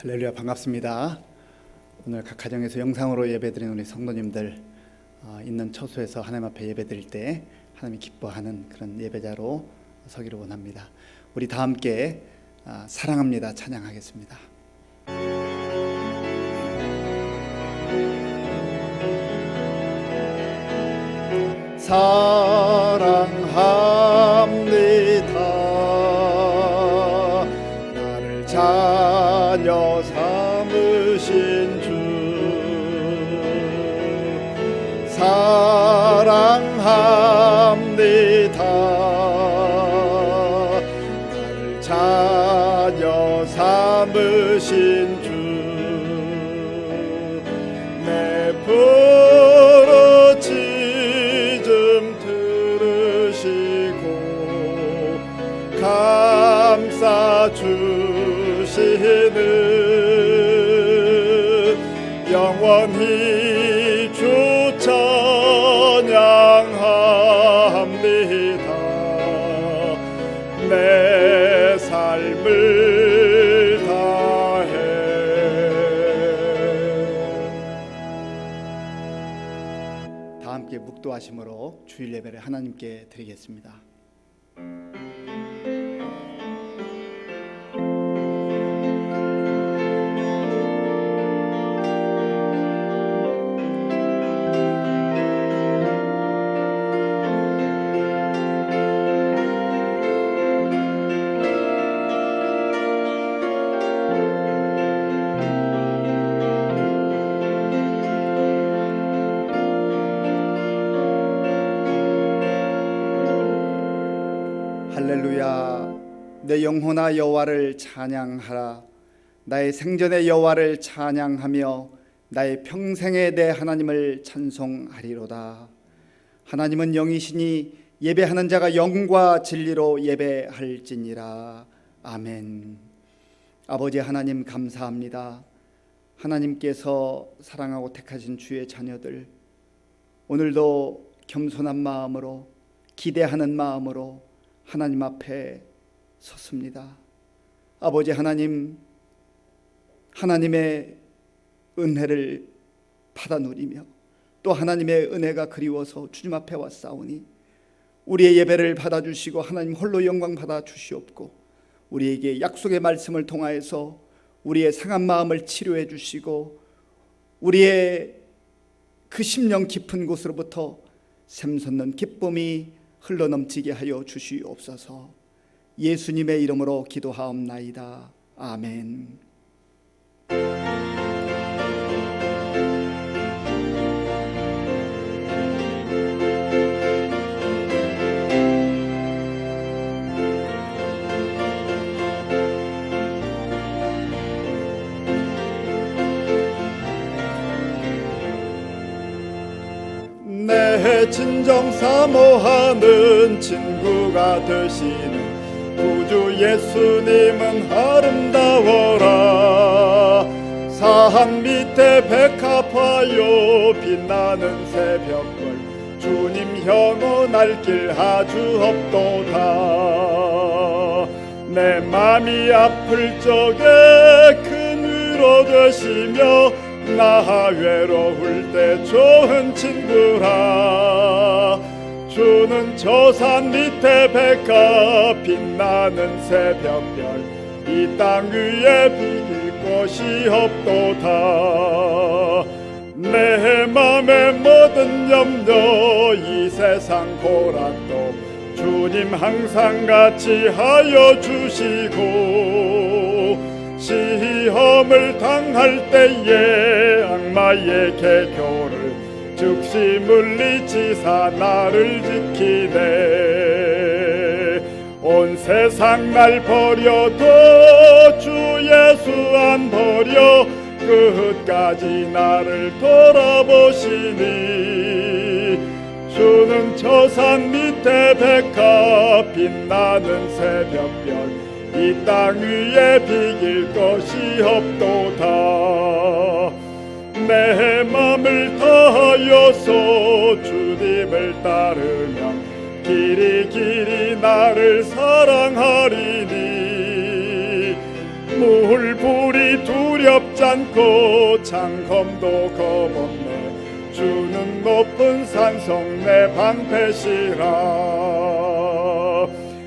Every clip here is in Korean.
할렐루야, 반갑습니다. 오늘 각 가정에서 영상으로 예배드리는 우리 성도님들 있는 처소에서 하나님 앞에 예배드릴 때 하나님이 기뻐하는 그런 예배자로 서기를 원합니다. 우리 다 함께 사랑합니다 찬양하겠습니다. 사랑합니다. 나를 자녀 삼으신 주 사랑합니다. 나를 자녀 삼으신 주 내 부르짖음 들으시고 감싸 주시는 영원히 주 찬양합니다. 내 삶을 다해. 다 함께 묵도하심으로 주일 예배를 하나님께 드리겠습니다. 할렐루야. 내 영혼아 여호와를 찬양하라. 나의 생전의 여호와를 찬양하며 나의 평생에 내 하나님을 찬송하리로다. 하나님은 영이시니 예배하는 자가 영과 진리로 예배할지니라. 아멘. 아버지 하나님 감사합니다. 하나님께서 사랑하고 택하신 주의 자녀들, 오늘도 겸손한 마음으로 기대하는 마음으로 하나님 앞에 섰습니다. 아버지 하나님, 하나님의 은혜를 받아 누리며 또 하나님의 은혜가 그리워서 주님 앞에 왔사오니 우리의 예배를 받아주시고 하나님 홀로 영광 받아주시옵고 우리에게 약속의 말씀을 통하여서 우리의 상한 마음을 치료해 주시고 우리의 그 심령 깊은 곳으로부터 샘솟는 기쁨이 흘러넘치게 하여 주시옵소서. 예수님의 이름으로 기도하옵나이다. 아멘. 내 진정 사모하는 친구가 되시는 구주 예수님은 아름다워라. 산 밑에 백합화요 빛나는 새벽별 주님 영원할 길 아주 없도다. 내 맘이 아플 적에 큰 위로 되시며 나 외로울 때 좋은 친구라. 주는 저 산 밑에 백합 빛나는 새벽별 이 땅 위에 비길 것이 없도다. 내 맘의 모든 염려 이 세상 고락도 주님 항상 같이 하여 주시고 시험을 당할 때에 악마의 계교를 즉시 물리치사 나를 지키네. 온 세상 날 버려도 주 예수 안 버려 끝까지 나를 돌아보시니 주는 저 산 밑에 백합 빛나는 새벽별 이 땅 위에 비길 것이 없도다. 내 맘을 다하여서 주님을 따르며 길이 길이 나를 사랑하리니 물불이 둘이 않고 창검도 겁없네. 주는 높은 산성 내 방패시라.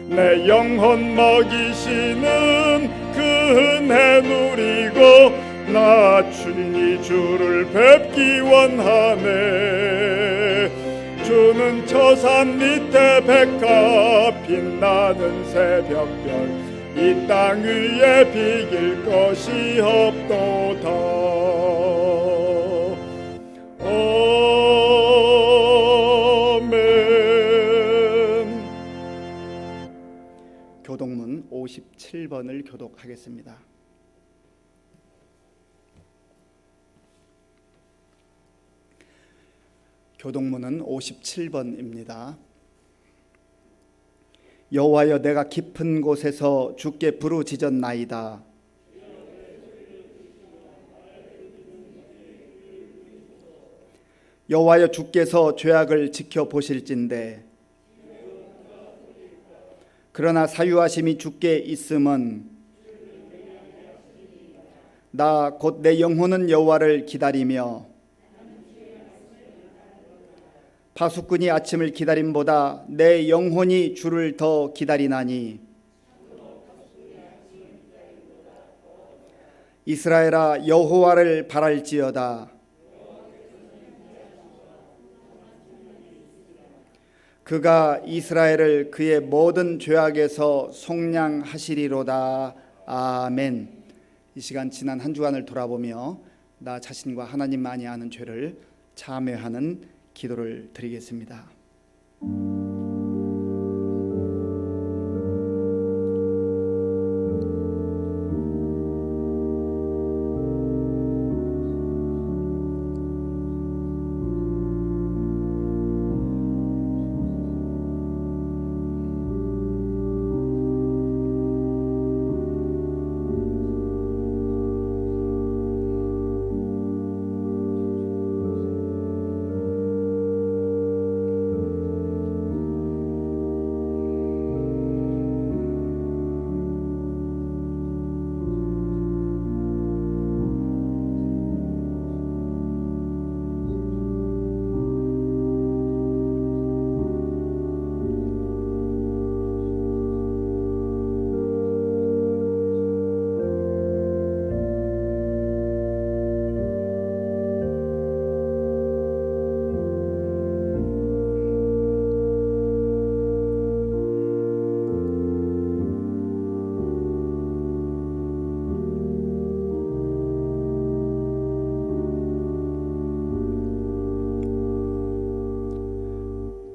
내 영혼 먹이시는 그 은혜 누리고 나 주인이 주를 뵙기 원하네. 주는 저 산 밑에 백합 빛나는 새벽별 이 땅 위에 비길 것이 없도다. 아멘. 교독문 57번을 교독하겠습니다. 교독문은 57번입니다. 여호와여, 내가 깊은 곳에서 주께 부르짖었나이다. 여호와여, 주께서 죄악을 지켜보실진대. 그러나 사유하심이 주께 있음은 나 곧 내 영혼은 여호와를 기다리며 파수꾼이 아침을 기다림보다 내 영혼이 주를 더 기다리나니. 이스라엘아, 여호와를 바랄지어다. 그가 이스라엘을 그의 모든 죄악에서 속량하시리로다. 아멘. 이 시간 지난 한 주간을 돌아보며 나 자신과 하나님만이 아는 죄를 참회하는 기도를 드리겠습니다.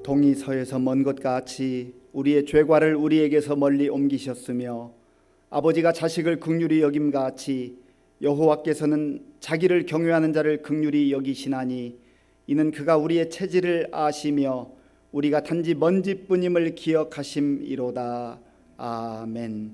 동이 서에서 먼 것 같이 우리의 죄과를 우리에게서 멀리 옮기셨으며 아버지가 자식을 긍휼히 여김 같이 여호와께서는 자기를 경외하는 자를 긍휼히 여기시나니 이는 그가 우리의 체질을 아시며 우리가 단지 먼지뿐임을 기억하심이로다. 아멘.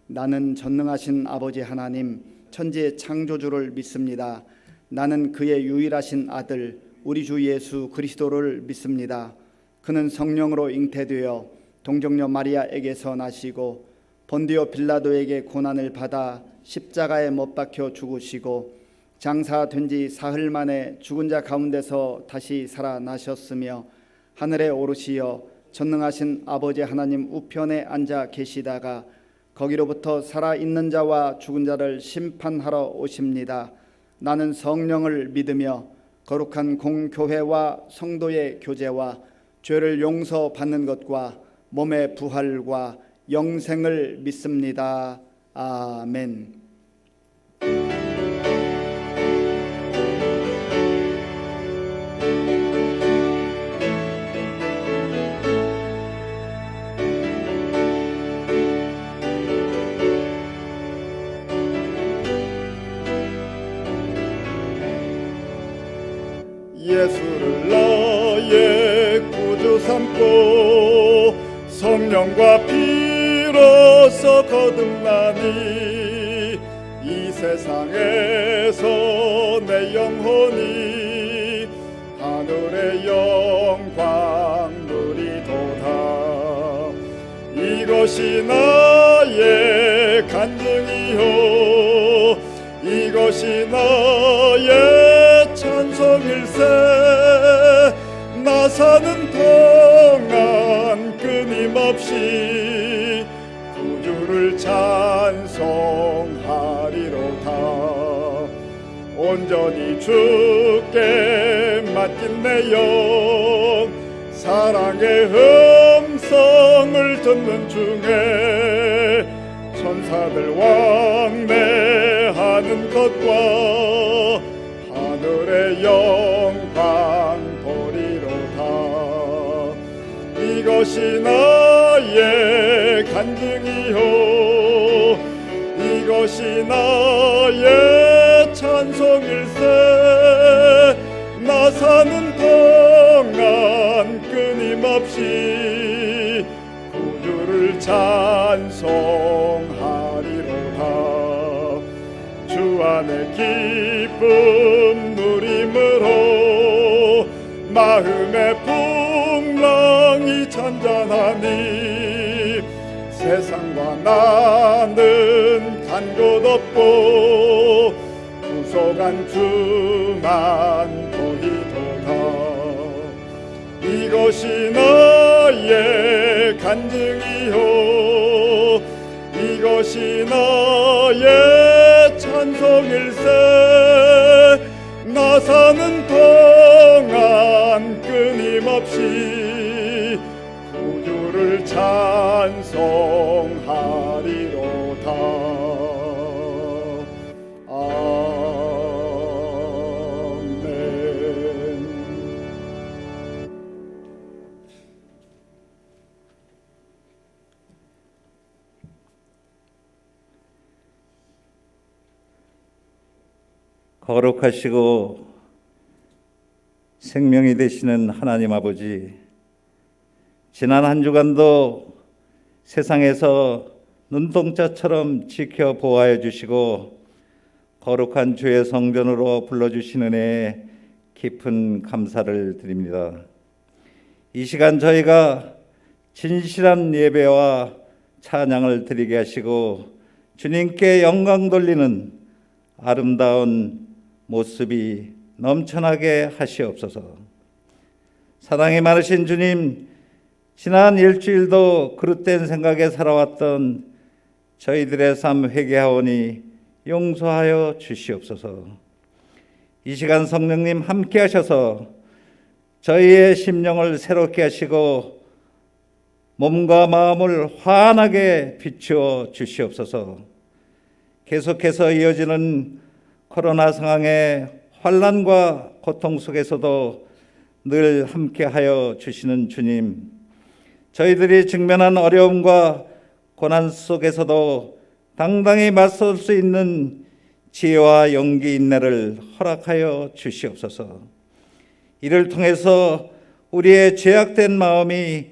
나는 전능하신 아버지 하나님 천지의 창조주를 믿습니다. 나는 그의 유일하신 아들 우리 주 예수 그리스도를 믿습니다. 그는 성령으로 잉태되어 동정녀 마리아에게서 나시고 본디오 빌라도에게 고난을 받아 십자가에 못 박혀 죽으시고 장사된 지 사흘 만에 죽은 자 가운데서 다시 살아나셨으며 하늘에 오르시어 전능하신 아버지 하나님 우편에 앉아 계시다가 거기로부터 살아있는 자와 죽은 자를 심판하러 오십니다. 나는 성령을 믿으며 거룩한 공교회와 성도의 교제와 죄를 용서받는 것과 몸의 부활과 영생을 믿습니다. 아멘. 예수를 나의 구주 삼고 성령과 피로써 거듭나니 이 세상에서 내 영혼이 하늘의 영광 누리도다. 이것이 나의 간증이요 이것 이것이 나의 찬송일세. 나 사는 동안 끊임없이 구주를 찬송하리로다. 온전히 주께 맡긴 내 영, 사랑의 음성을 듣는 중에 천사들 왕래하는 것과 하늘의 영광 보리로다. 이것이 나의 간증이요, 이것이 나의 찬송일세. 나 사는 동안 끊임없이 구주를 찬송하리로다. 주 안에 기쁨 누림으로 마음의 풍랑이 잔잔하니 세상과 나는 간 곳 없고 구속한 주만 보이도다. 이것이 나의 간증이요, 이것이 나의 찬송일세. 나 사는 동안 끊임없이 구주를 찬송하리로다. 거룩하시고 생명이 되시는 하나님 아버지, 지난 한 주간도 세상에서 눈동자처럼 지켜 보호하여 주시고 거룩한 주의 성전으로 불러주신 은혜에 깊은 감사를 드립니다. 이 시간 저희가 진실한 예배와 찬양을 드리게 하시고 주님께 영광 돌리는 아름다운 모습이 넘쳐나게 하시옵소서. 사랑이 많으신 주님, 지난 일주일도 그릇된 생각에 살아왔던 저희들의 삶 회개하오니 용서하여 주시옵소서. 이 시간 성령님 함께 하셔서 저희의 심령을 새롭게 하시고 몸과 마음을 환하게 비추어 주시옵소서. 계속해서 이어지는 코로나 상황의 환난과 고통 속에서도 늘 함께하여 주시는 주님, 저희들이 직면한 어려움과 고난 속에서도 당당히 맞설 수 있는 지혜와 용기 인내를 허락하여 주시옵소서. 이를 통해서 우리의 죄악된 마음이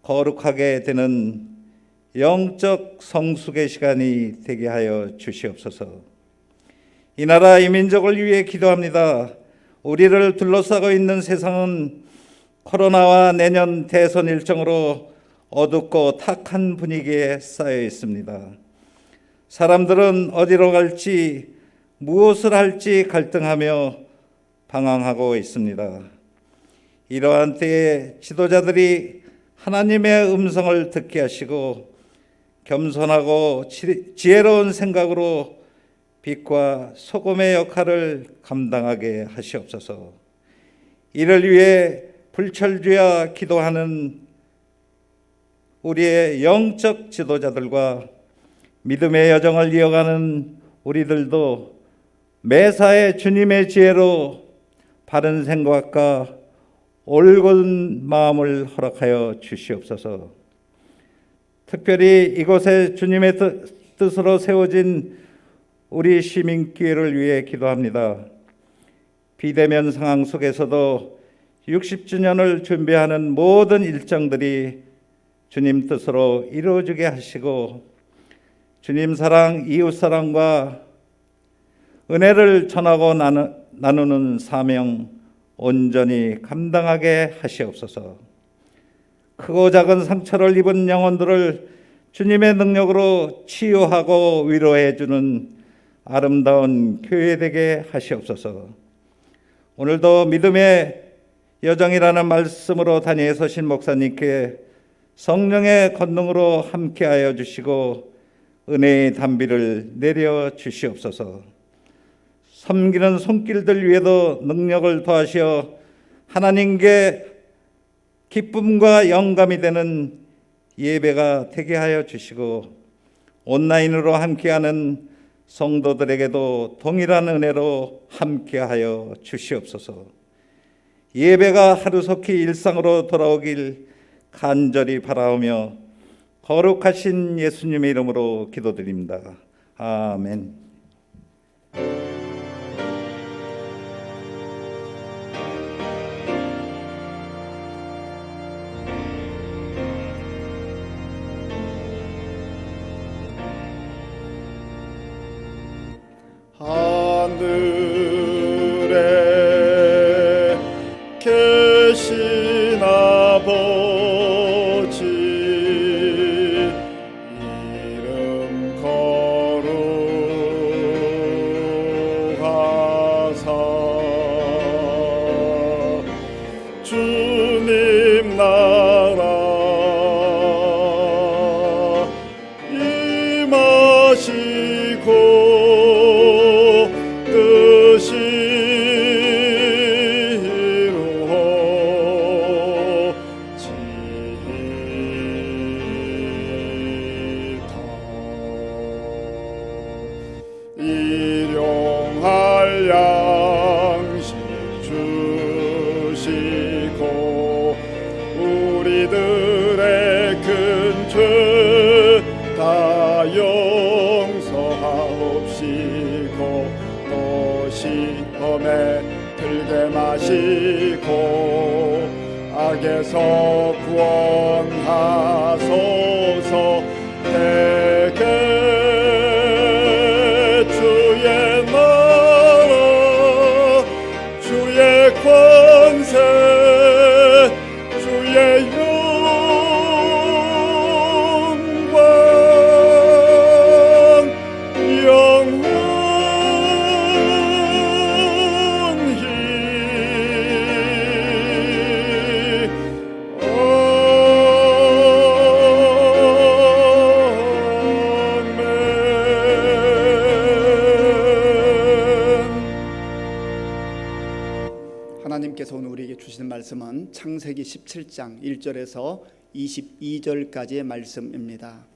거룩하게 되는 영적 성숙의 시간이 되게 하여 주시옵소서. 이 나라 이 민족을 위해 기도합니다. 우리를 둘러싸고 있는 세상은 코로나와 내년 대선 일정으로 어둡고 탁한 분위기에 쌓여 있습니다. 사람들은 어디로 갈지 무엇을 할지 갈등하며 방황하고 있습니다. 이러한 때에 지도자들이 하나님의 음성을 듣게 하시고 겸손하고 지혜로운 생각으로 빛과 소금의 역할을 감당하게 하시옵소서. 이를 위해 불철주야 기도하는 우리의 영적 지도자들과 믿음의 여정을 이어가는 우리들도 매사에 주님의 지혜로 바른 생각과 올곧은 마음을 허락하여 주시옵소서. 특별히 이곳에 주님의 뜻으로 세워진 우리 시민교회를 위해 기도합니다. 비대면 상황 속에서도 60주년을 준비하는 모든 일정들이 주님 뜻으로 이루어지게 하시고 주님 사랑, 이웃 사랑과 은혜를 전하고 나누는 사명 온전히 감당하게 하시옵소서. 크고 작은 상처를 입은 영혼들을 주님의 능력으로 치유하고 위로해 주는 아름다운 교회 되게 하시옵소서. 오늘도 믿음의 여정이라는 말씀으로 단위에 서신 목사님께 성령의 권능으로 함께하여 주시고 은혜의 단비를 내려 주시옵소서. 섬기는 손길들 위에도 능력을 더하시어 하나님께 기쁨과 영감이 되는 예배가 되게 하여 주시고 온라인으로 함께하는 성도들에게도 동일한 은혜로 함께하여 주시옵소서. 예배가 하루속히 일상으로 돌아오길 간절히 바라오며 거룩하신 예수님의 이름으로 기도드립니다. 아멘. 하늘에 계신 아버지 이름 거룩하사 주님 나라 임하시고 뜻이 이루어지이다. 일용할 양식 주시고 우리들의 큰 죄 다 용서하옵시고 또 시험에 들게 마시고 악에서 구원하소서. 대개 주의 나라 주의 권세 주의 영광 하나님께서 오늘 우리에게 주시는 말씀은 창세기 17장 1절에서 22절까지의 말씀입니다.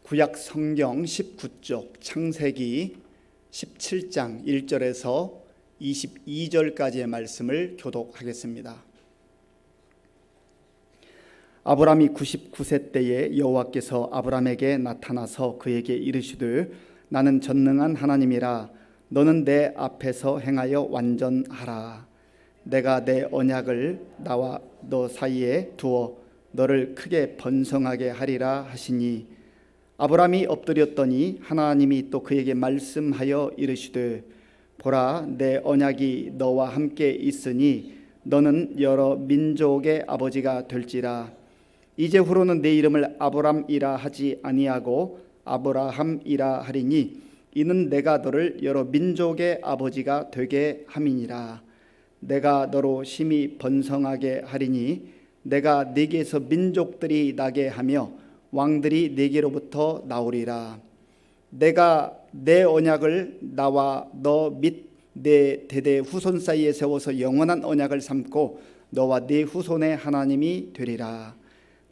구약 성경 19쪽 창세기 17장 1절에서 22절까지의 말씀을 교독하겠습니다. 아브람이 99세 때에 여호와께서 아브람에게 나타나서 그에게 이르시되 나는 전능한 하나님이라 너는 내 앞에서 행하여 완전하라. 내가 내 언약을 나와 너 사이에 두어 너를 크게 번성하게 하리라 하시니 아브람이 엎드렸더니 하나님이 또 그에게 말씀하여 이르시되 보라 내 언약이 너와 함께 있으니 너는 여러 민족의 아버지가 될지라. 이제후로는 내 이름을 아브람이라 하지 아니하고 아브라함이라 하리니 이는 내가 너를 여러 민족의 아버지가 되게 함이니라. 내가 너로 심히 번성하게 하리니 내가 네게서 민족들이 나게 하며 왕들이 네게로부터 나오리라. 내가 내 언약을 나와 너 및 내 대대 후손 사이에 세워서 영원한 언약을 삼고 너와 네 후손의 하나님이 되리라.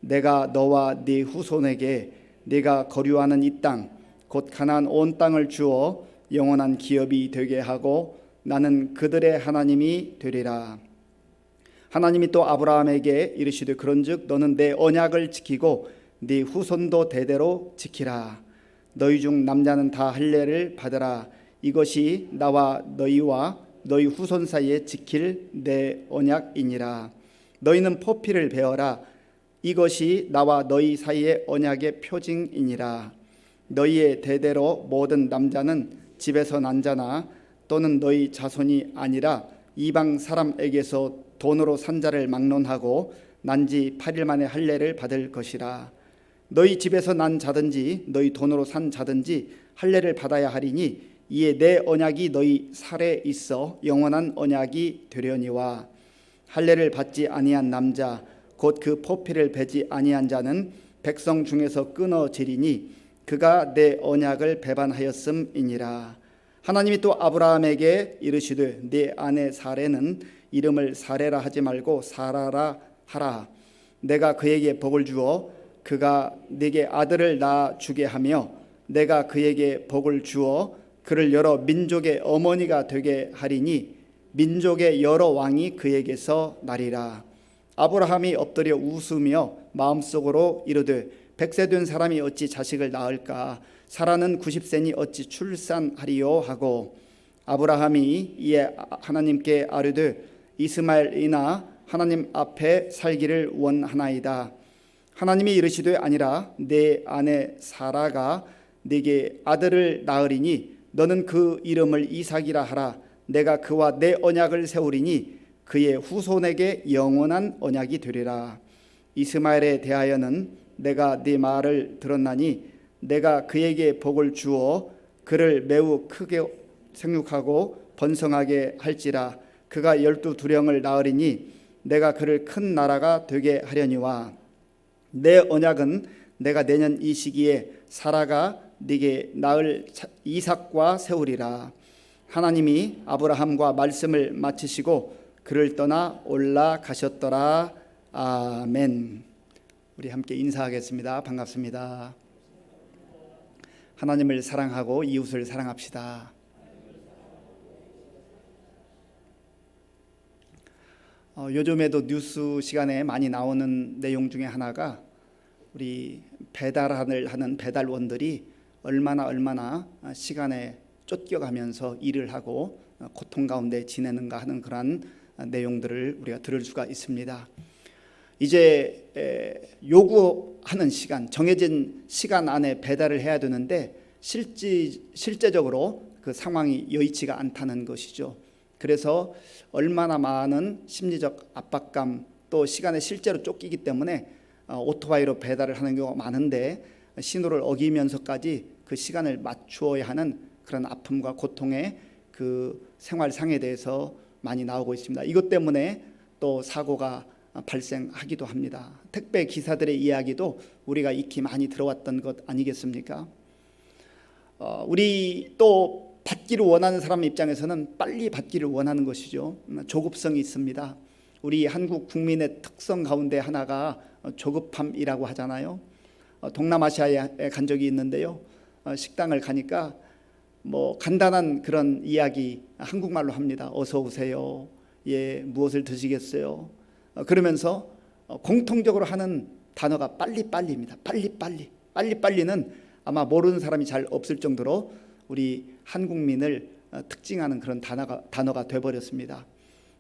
내가 너와 네 후손에게 네가 거류하는 이 땅 곧 가나안 온 땅을 주어 영원한 기업이 되게 하고 나는 그들의 하나님이 되리라. 하나님이 또 아브라함에게 이르시되 그런즉 너는 내 언약을 지키고 네 후손도 대대로 지키라. 너희 중 남자는 다 할례를 받으라. 이것이 나와 너희와 너희 후손 사이에 지킬 내 언약이니라. 너희는 포피를 베어라. 이것이 나와 너희 사이의 언약의 표징이니라. 너희의 대대로 모든 남자는 집에서 난 자나 또는 너희 자손이 아니라 이방 사람에게서 돈으로 산 자를 막론하고 난지 8일 만에 할례를 받을 것이라. 너희 집에서 난 자든지 너희 돈으로 산 자든지 할례를 받아야 하리니 이에 내 언약이 너희 살에 있어 영원한 언약이 되려니와. 할례를 받지 아니한 남자 곧 그 포피를 베지 아니한 자는 백성 중에서 끊어지리니 그가 내 언약을 배반하였음이니라. 하나님이 또 아브라함에게 이르시되 네 아내 사레는 이름을 사레라 하지 말고 사라라 하라. 내가 그에게 복을 주어 그가 네게 아들을 낳아 주게 하며 내가 그에게 복을 주어 그를 여러 민족의 어머니가 되게 하리니 민족의 여러 왕이 그에게서 나리라. 아브라함이 엎드려 웃으며 마음속으로 이르되 100세 된 사람이 어찌 자식을 낳을까? 사라는 90세니 어찌 출산하리요 하고. 아브라함이 이에 하나님께 아뢰되 이스마엘이나 하나님 앞에 살기를 원하나이다. 하나님이 이르시되 아니라 내 아내 사라가 네게 아들을 낳으리니 너는 그 이름을 이삭이라 하라. 내가 그와 내 언약을 세우리니 그의 후손에게 영원한 언약이 되리라. 이스마엘에 대하여는 내가 네 말을 들었나니 내가 그에게 복을 주어 그를 매우 크게 생육하고 번성하게 할지라. 그가 12두령을 낳으리니 내가 그를 큰 나라가 되게 하려니와. 내 언약은 내가 내년 이 시기에 사라가 네게 낳을 이삭과 세우리라. 하나님이 아브라함과 말씀을 마치시고 그를 떠나 올라가셨더라. 아멘. 우리 함께 인사하겠습니다. 반갑습니다. 하나님을 사랑하고 이웃을 사랑합시다. 요즘에도 뉴스 시간에 많이 나오는 내용 중에 하나가 우리 배달을 하는 배달원들이 얼마나 시간에 쫓겨가면서 일을 하고 고통 가운데 지내는가 하는 그런 내용들을 우리가 들을 수가 있습니다. 이제 요구하는 시간, 정해진 시간 안에 배달을 해야 되는데 실제적으로 그 상황이 여의치가 않다는 것이죠. 그래서 얼마나 많은 심리적 압박감, 또 시간에 실제로 쫓기기 때문에 오토바이로 배달을 하는 경우가 많은데 신호를 어기면서까지 그 시간을 맞추어야 하는 그런 아픔과 고통의 그 생활상에 대해서 많이 나오고 있습니다. 이것 때문에 또 사고가 발생하기도 합니다. 택배 기사들의 이야기도 우리가 익히 많이 들어왔던 것 아니겠습니까? 우리 또 받기를 원하는 사람 입장에서는 빨리 받기를 원하는 것이죠. 조급성이 있습니다. 우리 한국 국민의 특성 가운데 하나가 조급함이라고 하잖아요. 동남아시아에 간 적이 있는데요. 식당을 가니까 뭐 간단한 그런 이야기 한국말로 합니다. 어서 오세요. 예, 무엇을 드시겠어요? 그러면서 공통적으로 하는 단어가 빨리빨리입니다. 빨리빨리는 아마 모르는 사람이 잘 없을 정도로 우리 한국민을 특징하는 그런 단어가 돼버렸습니다.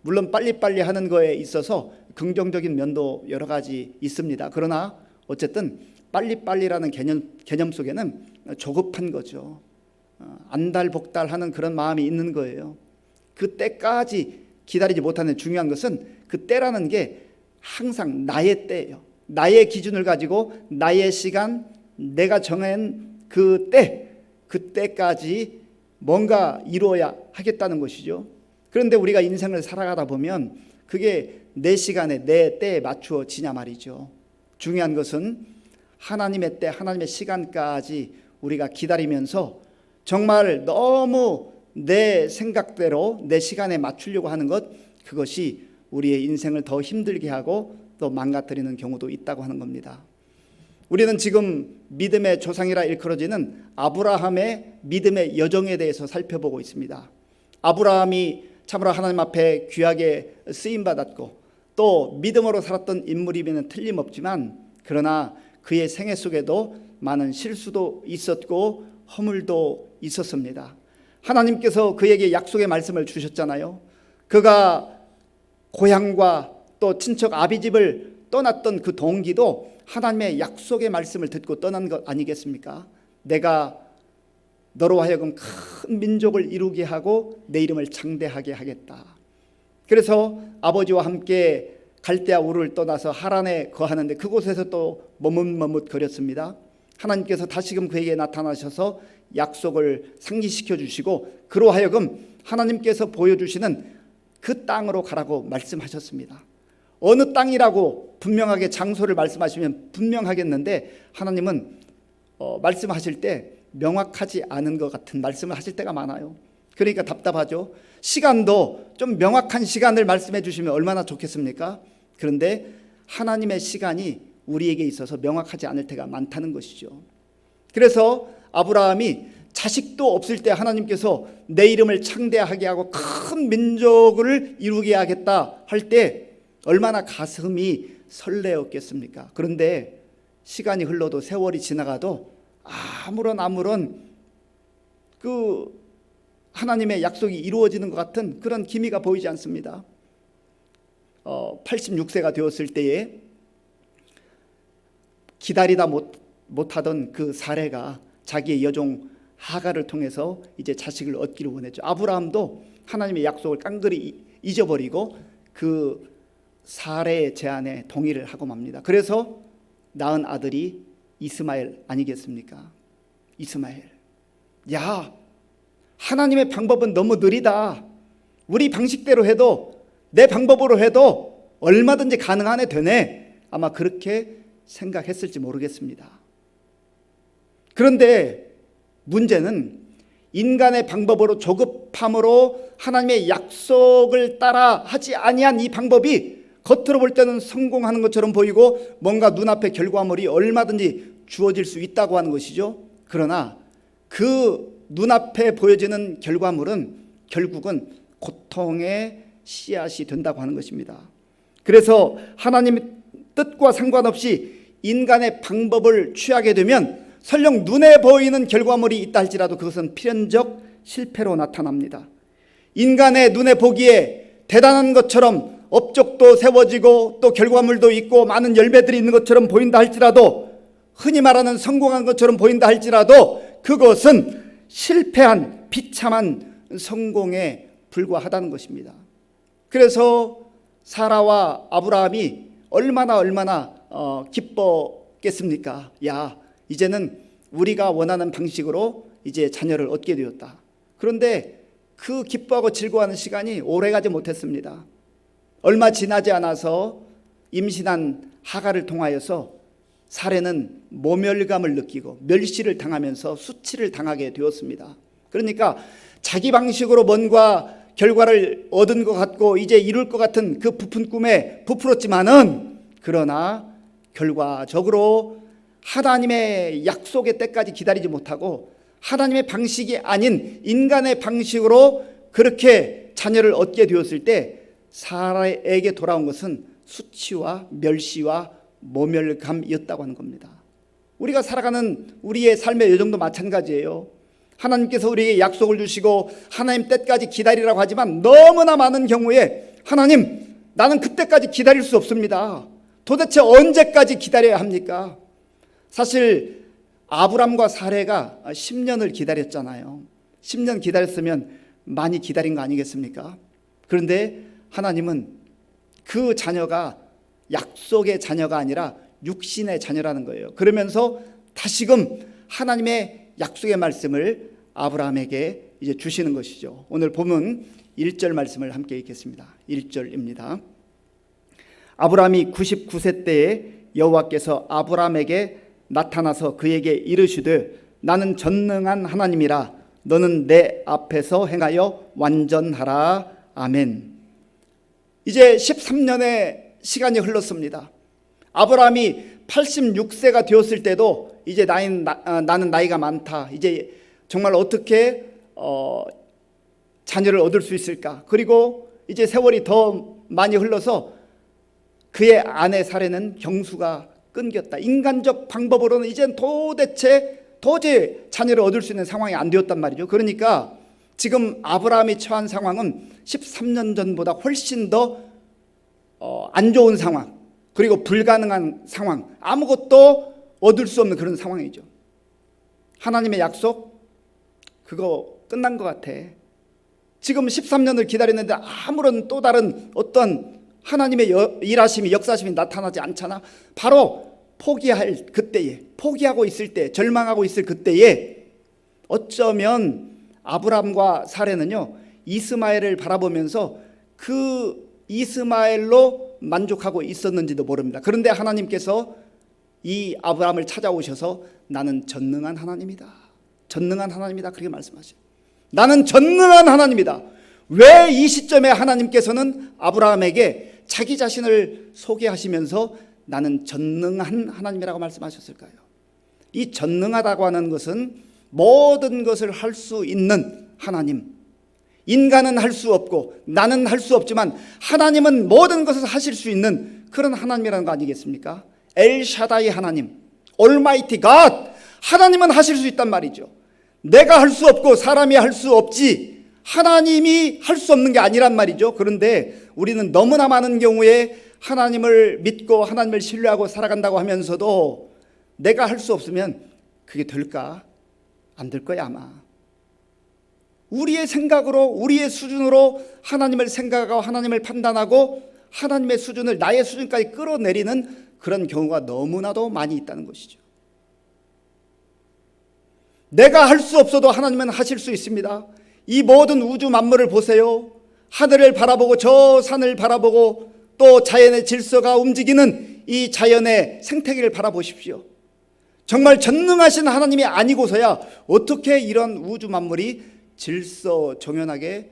물론 빨리빨리 하는 거에 있어서 긍정적인 면도 여러 가지 있습니다. 그러나 어쨌든 빨리빨리라는 개념 속에는 조급한 거죠. 안달복달하는 그런 마음이 있는 거예요. 그 때까지 기다리지 못하는 중요한 것은 그 때라는 게 항상 나의 때예요. 나의 기준을 가지고 나의 시간, 내가 정한 그 때까지 뭔가 이루어야 하겠다는 것이죠. 그런데 우리가 인생을 살아가다 보면 그게 내 시간에 내 때에 맞추어지냐 말이죠. 중요한 것은 하나님의 때, 하나님의 시간까지 우리가 기다리면서 정말 너무 내 생각대로 내 시간에 맞추려고 하는 것, 그것이 우리의 인생을 더 힘들게 하고 또 망가뜨리는 경우도 있다고 하는 겁니다. 우리는 지금 믿음의 조상이라 일컬어지는 아브라함의 믿음의 여정에 대해서 살펴보고 있습니다. 아브라함이 참으로 하나님 앞에 귀하게 쓰임받았고 또 믿음으로 살았던 인물이면 틀림없지만, 그러나 그의 생애 속에도 많은 실수도 있었고 허물도 있었습니다. 하나님께서 그에게 약속의 말씀을 주셨잖아요. 그가 고향과 또 친척 아비집을 떠났던 그 동기도 하나님의 약속의 말씀을 듣고 떠난 것 아니겠습니까? 내가 너로 하여금 큰 민족을 이루게 하고 내 이름을 장대하게 하겠다. 그래서 아버지와 함께 갈대아 우르를 떠나서 하란에 거하는데 그곳에서 또 머뭇머뭇거렸습니다. 하나님께서 다시금 그에게 나타나셔서 약속을 상기시켜 주시고 그로 하여금 하나님께서 보여주시는 그 땅으로 가라고 말씀하셨습니다. 어느 땅이라고 분명하게 장소를 말씀하시면 분명하겠는데 하나님은 말씀하실 때 명확하지 않은 것 같은 말씀을 하실 때가 많아요. 그러니까 답답하죠. 시간도 좀 명확한 시간을 말씀해 주시면 얼마나 좋겠습니까? 그런데 하나님의 시간이 우리에게 있어서 명확하지 않을 때가 많다는 것이죠. 그래서 아브라함이 자식도 없을 때 하나님께서 내 이름을 창대하게 하고 큰 민족을 이루게 하겠다 할 때 얼마나 가슴이 설레었겠습니까? 그런데 시간이 흘러도 세월이 지나가도 아무런 그 하나님의 약속이 이루어지는 것 같은 그런 기미가 보이지 않습니다. 86세가 되었을 때에 기다리다 못하던 그 사레가 자기의 여종 하가를 통해서 이제 자식을 얻기를 원했죠. 아브라함도 하나님의 약속을 깡그리 잊어버리고 그 사레의 제안에 동의를 하고 맙니다. 그래서 낳은 아들이 이스마엘 아니겠습니까? 이스마엘. 야, 하나님의 방법은 너무 느리다. 우리 방식대로 해도 내 방법으로 해도 얼마든지 가능한 애 되네. 아마 그렇게 생각했을지 모르겠습니다. 그런데 문제는 인간의 방법으로 조급함으로 하나님의 약속을 따라 하지 아니한 이 방법이 겉으로 볼 때는 성공하는 것처럼 보이고 뭔가 눈앞의 결과물이 얼마든지 주어질 수 있다고 하는 것이죠. 그러나 그 눈앞에 보여지는 결과물은 결국은 고통의 씨앗이 된다고 하는 것입니다. 그래서 하나님의 뜻과 상관없이 인간의 방법을 취하게 되면 설령 눈에 보이는 결과물이 있다 할지라도 그것은 필연적 실패로 나타납니다. 인간의 눈에 보기에 대단한 것처럼 업적도 세워지고 또 결과물도 있고 많은 열매들이 있는 것처럼 보인다 할지라도 흔히 말하는 성공한 것처럼 보인다 할지라도 그것은 실패한 비참한 성공에 불과하다는 것입니다. 그래서 사라와 아브라함이 얼마나 기뻤겠습니까? 야, 이제는 우리가 원하는 방식으로 이제 자녀를 얻게 되었다. 그런데 그 기뻐하고 즐거워하는 시간이 오래가지 못했습니다. 얼마 지나지 않아서 임신한 하가를 통하여서 사레는 모멸감을 느끼고 멸시를 당하면서 수치를 당하게 되었습니다. 그러니까 자기 방식으로 뭔가 결과를 얻은 것 같고 이제 이룰 것 같은 그 부푼 꿈에 부풀었지만은 그러나 결과적으로 하나님의 약속의 때까지 기다리지 못하고 하나님의 방식이 아닌 인간의 방식으로 그렇게 자녀를 얻게 되었을 때 사라에게 돌아온 것은 수치와 멸시와 모멸감이었다고 하는 겁니다. 우리가 살아가는 우리의 삶의 여정도 마찬가지예요. 하나님께서 우리에게 약속을 주시고 하나님 때까지 기다리라고 하지만 너무나 많은 경우에 하나님, 나는 그때까지 기다릴 수 없습니다. 도대체 언제까지 기다려야 합니까? 사실 아브람과 사레가 10년을 기다렸잖아요. 10년 기다렸으면 많이 기다린 거 아니겠습니까? 그런데 하나님은 그 자녀가 약속의 자녀가 아니라 육신의 자녀라는 거예요. 그러면서 다시금 하나님의 약속의 말씀을 아브라함에게 이제 주시는 것이죠. 오늘 본문 1절 말씀을 함께 읽겠습니다. 1절입니다. 아브라함이 99세 때에 여호와께서 아브라함에게 나타나서 그에게 이르시되 나는 전능한 하나님이라 너는 내 앞에서 행하여 완전하라. 아멘. 이제 13년의 시간이 흘렀습니다. 아브라함이 86세가 되었을 때도 이제 나는 나이가 많다. 이제 정말 어떻게 자녀를 얻을 수 있을까? 그리고 이제 세월이 더 많이 흘러서 그의 아내 사레는 경수가 끊겼다. 인간적 방법으로는 이젠 도저히 자녀를 얻을 수 있는 상황이 안 되었단 말이죠. 그러니까 지금 아브라함이 처한 상황은 13년 전보다 훨씬 더 안 좋은 상황, 그리고 불가능한 상황, 아무것도 얻을 수 없는 그런 상황이죠. 하나님의 약속 그거 끝난 것 같아. 지금 13년을 기다렸는데 아무런 또 다른 어떤 하나님의 일하심이 역사심이 나타나지 않잖아. 바로 포기할 그때에, 포기하고 있을 때, 절망하고 있을 그때에 어쩌면 아브람과 사레는요 이스마엘을 바라보면서 그 이스마엘로 만족하고 있었는지도 모릅니다. 그런데 하나님께서 이 아브람을 찾아오셔서 나는 전능한 하나님이다, 전능한 하나님이다 그렇게 말씀하셔요. 나는 전능한 하나님이다. 왜 이 시점에 하나님께서는 아브라함에게 자기 자신을 소개하시면서 나는 전능한 하나님이라고 말씀하셨을까요? 이 전능하다고 하는 것은 모든 것을 할 수 있는 하나님, 인간은 할 수 없고 나는 할 수 없지만 하나님은 모든 것을 하실 수 있는 그런 하나님이라는 거 아니겠습니까? 엘샤다이 하나님, 올마이티 갓, 하나님은 하실 수 있단 말이죠. 내가 할 수 없고 사람이 할 수 없지 하나님이 할 수 없는 게 아니란 말이죠. 그런데 우리는 너무나 많은 경우에 하나님을 믿고 하나님을 신뢰하고 살아간다고 하면서도 내가 할 수 없으면 그게 될까? 안 될 거야 아마. 우리의 생각으로 우리의 수준으로 하나님을 생각하고 하나님을 판단하고 하나님의 수준을 나의 수준까지 끌어내리는 그런 경우가 너무나도 많이 있다는 것이죠. 내가 할 수 없어도 하나님은 하실 수 있습니다. 이 모든 우주 만물을 보세요. 하늘을 바라보고 저 산을 바라보고 또 자연의 질서가 움직이는 이 자연의 생태계를 바라보십시오. 정말 전능하신 하나님이 아니고서야 어떻게 이런 우주 만물이 질서 정연하게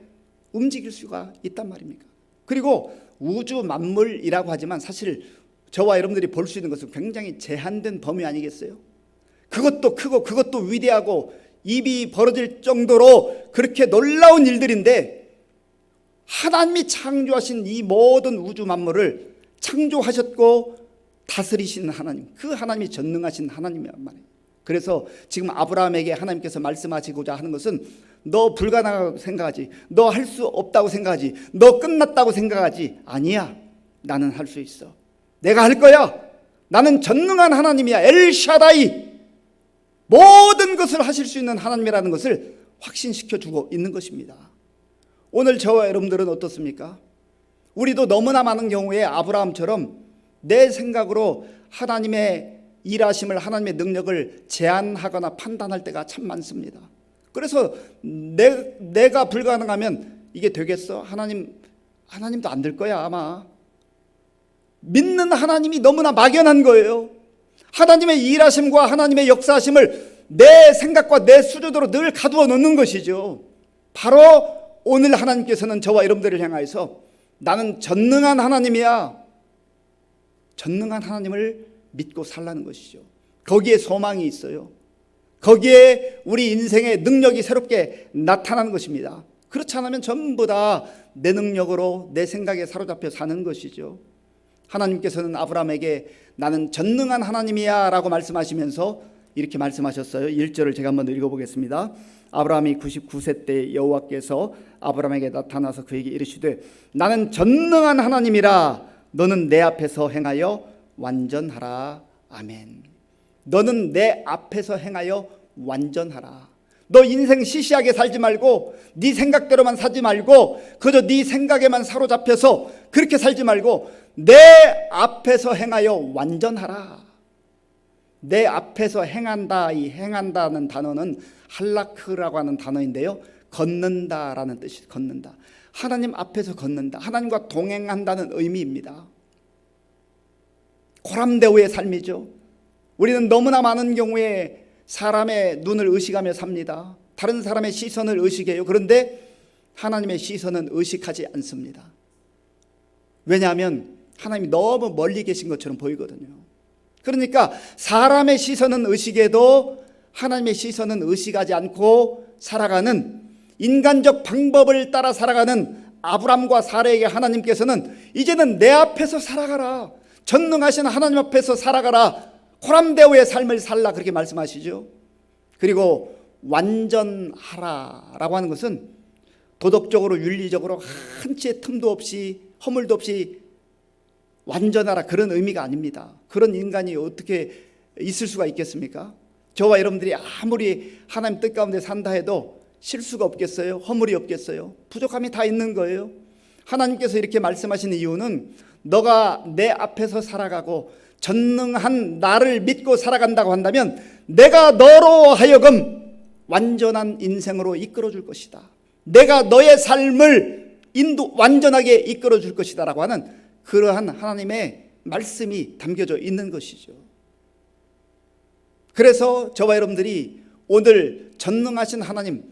움직일 수가 있단 말입니까? 그리고 우주 만물이라고 하지만 사실 저와 여러분들이 볼 수 있는 것은 굉장히 제한된 범위 아니겠어요? 그것도 크고 그것도 위대하고 입이 벌어질 정도로 그렇게 놀라운 일들인데 하나님이 창조하신 이 모든 우주 만물을 창조하셨고 다스리시는 하나님, 그 하나님이 전능하신 하나님이란 말이에요. 그래서 지금 아브라함에게 하나님께서 말씀하시고자 하는 것은 너 불가능하다고 생각하지, 너 할 수 없다고 생각하지, 너 끝났다고 생각하지, 아니야, 나는 할 수 있어, 내가 할 거야, 나는 전능한 하나님이야, 엘샤다이, 모든 것을 하실 수 있는 하나님이라는 것을 확신시켜주고 있는 것입니다. 오늘 저와 여러분들은 어떻습니까? 우리도 너무나 많은 경우에 아브라함처럼 내 생각으로 하나님의 일하심을, 하나님의 능력을 제한하거나 판단할 때가 참 많습니다. 그래서 내가 불가능하면 이게 되겠어? 하나님도 안 될 거야 아마. 믿는 하나님이 너무나 막연한 거예요. 하나님의 일하심과 하나님의 역사하심을 내 생각과 내 수준으로 늘 가두어 놓는 것이죠. 바로 오늘 하나님께서는 저와 여러분들을 향하여서 나는 전능한 하나님이야, 전능한 하나님을 믿고 살라는 것이죠. 거기에 소망이 있어요. 거기에 우리 인생의 능력이 새롭게 나타나는 것입니다. 그렇지 않으면 전부 다 내 능력으로 내 생각에 사로잡혀 사는 것이죠. 하나님께서는 아브라함에게 나는 전능한 하나님이야 라고 말씀하시면서 이렇게 말씀하셨어요. 1절을 제가 한번 읽어보겠습니다. 아브라함이 99세 때 여호와께서 아브라함에게 나타나서 그에게 이르시되 나는 전능한 하나님이라 너는 내 앞에서 행하여 완전하라. 아멘. 너는 내 앞에서 행하여 완전하라. 너 인생 시시하게 살지 말고 네 생각대로만 살지 말고 그저 네 생각에만 사로잡혀서 그렇게 살지 말고 내 앞에서 행하여 완전하라. 내 앞에서 행한다, 이 행한다는 단어는 할라크라고 하는 단어인데요, 걷는다라는 뜻이, 걷는다, 하나님 앞에서 걷는다, 하나님과 동행한다는 의미입니다. 고람대오의 삶이죠. 우리는 너무나 많은 경우에 사람의 눈을 의식하며 삽니다. 다른 사람의 시선을 의식해요. 그런데 하나님의 시선은 의식하지 않습니다. 왜냐하면 하나님이 너무 멀리 계신 것처럼 보이거든요. 그러니까 사람의 시선은 의식해도 하나님의 시선은 의식하지 않고 살아가는, 인간적 방법을 따라 살아가는 아브람과 사라에게 하나님께서는 이제는 내 앞에서 살아가라, 전능하신 하나님 앞에서 살아가라, 고람대오의 삶을 살라, 그렇게 말씀하시죠. 그리고 완전하라라고 하는 것은 도덕적으로 윤리적으로 한치의 틈도 없이 허물도 없이 완전하라, 그런 의미가 아닙니다. 그런 인간이 어떻게 있을 수가 있겠습니까? 저와 여러분들이 아무리 하나님 뜻 가운데 산다 해도 실수가 없겠어요? 허물이 없겠어요? 부족함이 다 있는 거예요. 하나님께서 이렇게 말씀하시는 이유는 너가 내 앞에서 살아가고 전능한 나를 믿고 살아간다고 한다면 내가 너로 하여금 완전한 인생으로 이끌어 줄 것이다. 내가 너의 삶을 완전하게 이끌어 줄 것이다 라고 하는 그러한 하나님의 말씀이 담겨져 있는 것이죠. 그래서 저와 여러분들이 오늘 전능하신 하나님,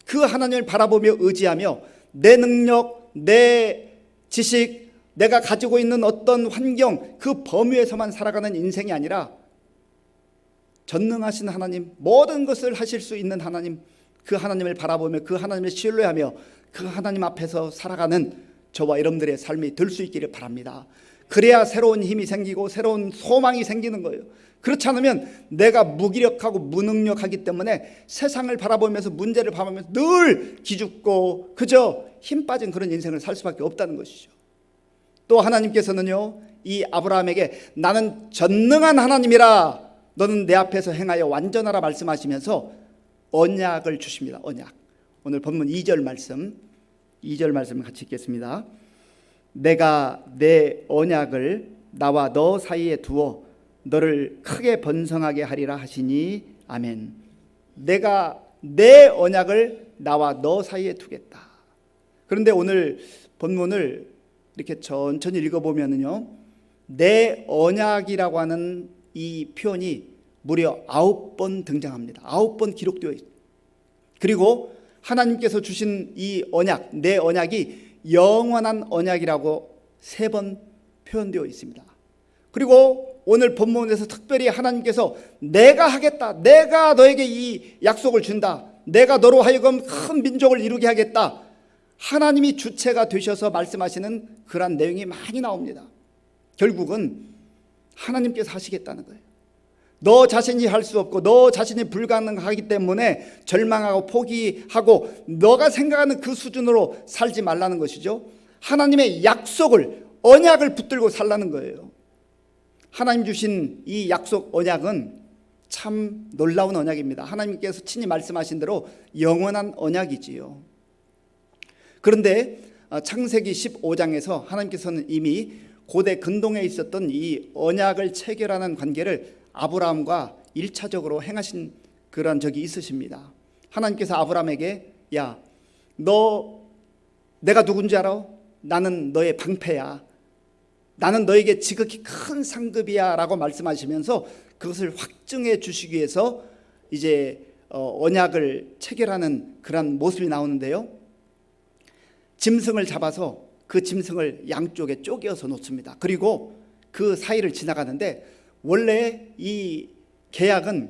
그 하나님을 바라보며 의지하며 내 능력, 내 지식, 내가 가지고 있는 어떤 환경, 그 범위에서만 살아가는 인생이 아니라 전능하신 하나님, 모든 것을 하실 수 있는 하나님, 그 하나님을 바라보며 그 하나님을 신뢰하며 그 하나님 앞에서 살아가는 저와 여러분들의 삶이 될 수 있기를 바랍니다. 그래야 새로운 힘이 생기고 새로운 소망이 생기는 거예요. 그렇지 않으면 내가 무기력하고 무능력하기 때문에 세상을 바라보면서 문제를 바라보면서 늘 기죽고 그저 힘 빠진 그런 인생을 살 수밖에 없다는 것이죠. 또 하나님께서는요, 이 아브라함에게 나는 전능한 하나님이라 너는 내 앞에서 행하여 완전하라 말씀하시면서 언약을 주십니다. 언약. 오늘 본문 2절 말씀 같이 읽겠습니다. 내가 내 언약을 나와 너 사이에 두어 너를 크게 번성하게 하리라 하시니 아멘. 내가 내 언약을 나와 너 사이에 두겠다. 그런데 오늘 본문을 이렇게 천천히 읽어보면요, 내 언약이라고 하는 이 표현이 무려 9번 등장합니다. 9번 기록되어 있습니다. 그리고 하나님께서 주신 이 언약, 내 언약이 영원한 언약이라고 3번 표현되어 있습니다. 그리고 오늘 본문에서 특별히 하나님께서 내가 하겠다, 내가 너에게 이 약속을 준다, 내가 너로 하여금 큰 민족을 이루게 하겠다, 하나님이 주체가 되셔서 말씀하시는 그런 내용이 많이 나옵니다. 결국은 하나님께서 하시겠다는 거예요. 너 자신이 할 수 없고 너 자신이 불가능하기 때문에 절망하고 포기하고 너가 생각하는 그 수준으로 살지 말라는 것이죠. 하나님의 약속을, 언약을 붙들고 살라는 거예요. 하나님 주신 이 약속 언약은 참 놀라운 언약입니다. 하나님께서 친히 말씀하신 대로 영원한 언약이지요. 그런데 창세기 15장에서 하나님께서는 이미 고대 근동에 있었던 이 언약을 체결하는 관계를 아브라함과 1차적으로 행하신 그런 적이 있으십니다. 하나님께서 아브라함에게 야, 너 내가 누군지 알아? 나는 너의 방패야. 나는 너에게 지극히 큰 상급이야 라고 말씀하시면서 그것을 확증해 주시기 위해서 이제 언약을 체결하는 그런 모습이 나오는데요, 짐승을 잡아서 그 짐승을 양쪽에 쪼개어서 놓습니다. 그리고 그 사이를 지나가는데 원래 이 계약을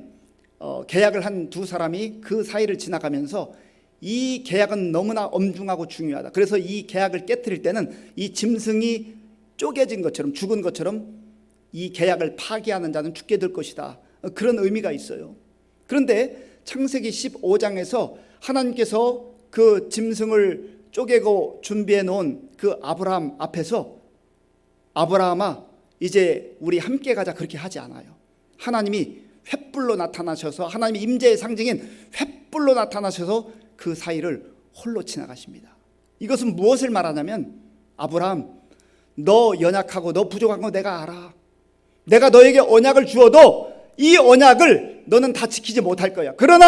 한 두 사람이 그 사이를 지나가면서 이 계약은 너무나 엄중하고 중요하다. 그래서 이 계약을 깨트릴 때는 이 짐승이 쪼개진 것처럼, 죽은 것처럼 이 계약을 파기하는 자는 죽게 될 것이다. 그런 의미가 있어요. 그런데 창세기 15장에서 하나님께서 그 짐승을 쪼개고 준비해 놓은 그 아브라함 앞에서 아브라함아 이제 우리 함께 가자 그렇게 하지 않아요. 하나님이 횃불로 나타나셔서, 하나님의 임재의 상징인 횃불로 나타나셔서 그 사이를 홀로 지나가십니다. 이것은 무엇을 말하냐면 아브라함, 너 연약하고 너 부족한 거 내가 알아. 내가 너에게 언약을 주어도 이 언약을 너는 다 지키지 못할 거야. 그러나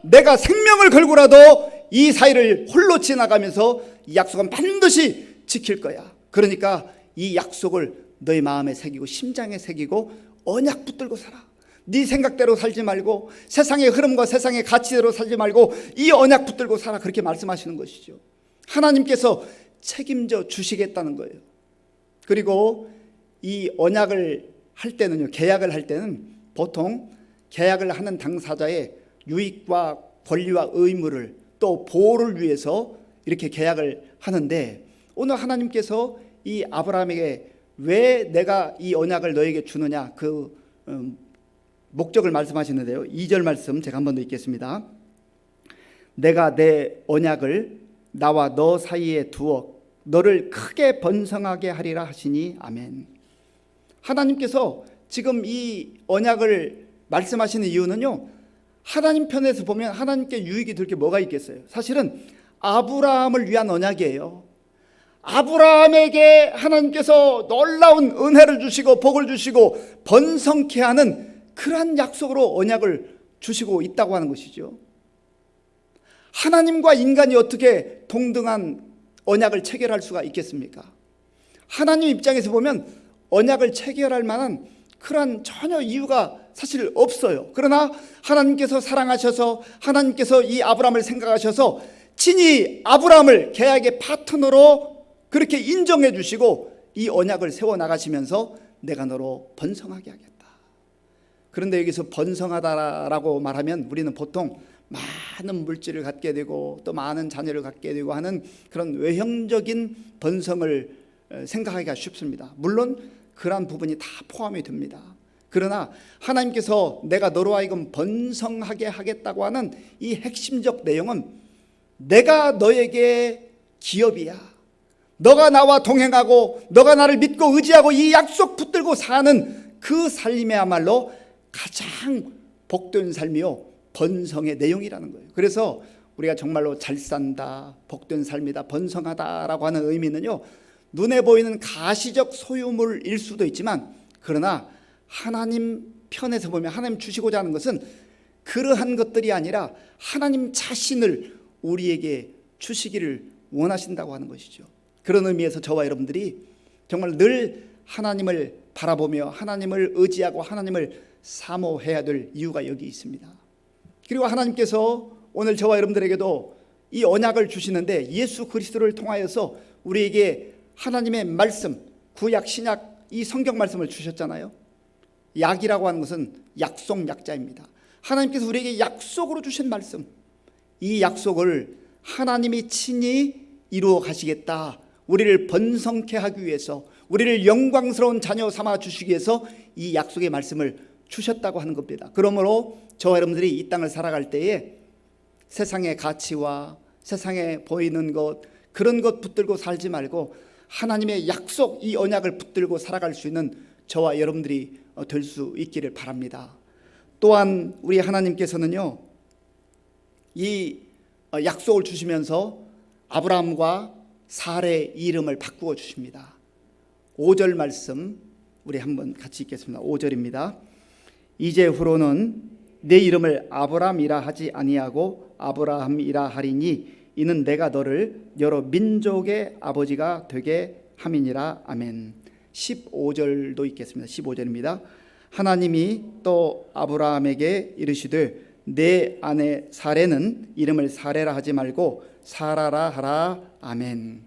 내가 생명을 걸고라도 이 사이를 홀로 지나가면서 이 약속은 반드시 지킬 거야. 그러니까 이 약속을 너의 마음에 새기고 심장에 새기고 언약 붙들고 살아. 네 생각대로 살지 말고 세상의 흐름과 세상의 가치대로 살지 말고 이 언약 붙들고 살아. 그렇게 말씀하시는 것이죠. 하나님께서 책임져 주시겠다는 거예요. 그리고 이 언약을 할 때는요, 계약을 할 때는 보통 계약을 하는 당사자의 유익과 권리와 의무를 또 보호를 위해서 이렇게 계약을 하는데, 오늘 하나님께서 이 아브라함에게 왜 내가 이 언약을 너에게 주느냐 그 목적을 말씀하시는데요, 2절 말씀 제가 한 번 더 읽겠습니다. 내가 내 언약을 나와 너 사이에 두어 너를 크게 번성하게 하리라 하시니 아멘. 하나님께서 지금 이 언약을 말씀하시는 이유는요, 하나님 편에서 보면 하나님께 유익이 될 게 뭐가 있겠어요? 사실은 아브라함을 위한 언약이에요. 아브라함에게 하나님께서 놀라운 은혜를 주시고 복을 주시고 번성케 하는 그러한 약속으로 언약을 주시고 있다고 하는 것이죠. 하나님과 인간이 어떻게 동등한 언약을 체결할 수가 있겠습니까? 하나님 입장에서 보면 언약을 체결할 만한 그러한 전혀 이유가 사실 없어요. 그러나 하나님께서 사랑하셔서 하나님께서 이 아브라함을 생각하셔서 친히 아브라함을 계약의 파트너로 그렇게 인정해 주시고 이 언약을 세워나가시면서 내가 너로 번성하게 하겠다. 그런데 여기서 번성하다라고 말하면 우리는 보통 많은 물질을 갖게 되고 또 많은 자녀를 갖게 되고 하는 그런 외형적인 번성을 생각하기가 쉽습니다. 물론 그러한 부분이 다 포함이 됩니다. 그러나 하나님께서 내가 너로 하여금 번성하게 하겠다고 하는 이 핵심적 내용은 내가 너에게 기업이야. 너가 나와 동행하고 너가 나를 믿고 의지하고 이 약속 붙들고 사는 그 삶이야말로 가장 복된 삶이요 번성의 내용이라는 거예요. 그래서 우리가 정말로 잘 산다, 복된 삶이다, 번성하다라고 하는 의미는요, 눈에 보이는 가시적 소유물일 수도 있지만 그러나 하나님 편에서 보면 하나님 주시고자 하는 것은 그러한 것들이 아니라 하나님 자신을 우리에게 주시기를 원하신다고 하는 것이죠. 그런 의미에서 저와 여러분들이 정말 늘 하나님을 바라보며 하나님을 의지하고 하나님을 사모해야 될 이유가 여기 있습니다. 그리고 하나님께서 오늘 저와 여러분들에게도 이 언약을 주시는데 예수 그리스도를 통하여서 우리에게 하나님의 말씀, 구약 신약 이 성경 말씀을 주셨잖아요. 약이라고 하는 것은 약속 약자입니다. 하나님께서 우리에게 약속으로 주신 말씀, 이 약속을 하나님이 친히 이루어 가시겠다, 우리를 번성케 하기 위해서 우리를 영광스러운 자녀 삼아 주시기 위해서 이 약속의 말씀을 주셨다고 하는 겁니다. 그러므로 저와 여러분들이 이 땅을 살아갈 때에 세상의 가치와 세상에 보이는 것, 그런 것 붙들고 살지 말고 하나님의 약속, 이 언약을 붙들고 살아갈 수 있는 저와 여러분들이 될 수 있기를 바랍니다. 또한 우리 하나님께서는요, 이 약속을 주시면서 아브라함과 사라의 이름을 바꾸어 주십니다. 5절 말씀 우리 한번 같이 읽겠습니다. 5절입니다. 이제후로는 내 이름을 아브람이라 하지 아니하고 아브라함이라 하리니 이는 내가 너를 여러 민족의 아버지가 되게 함이니라. 아멘. 15절도 읽겠습니다. 15절입니다. 하나님이 또 아브라함에게 이르시되 내 아내 사레는 이름을 사레라 하지 말고 사라라 하라. 아멘.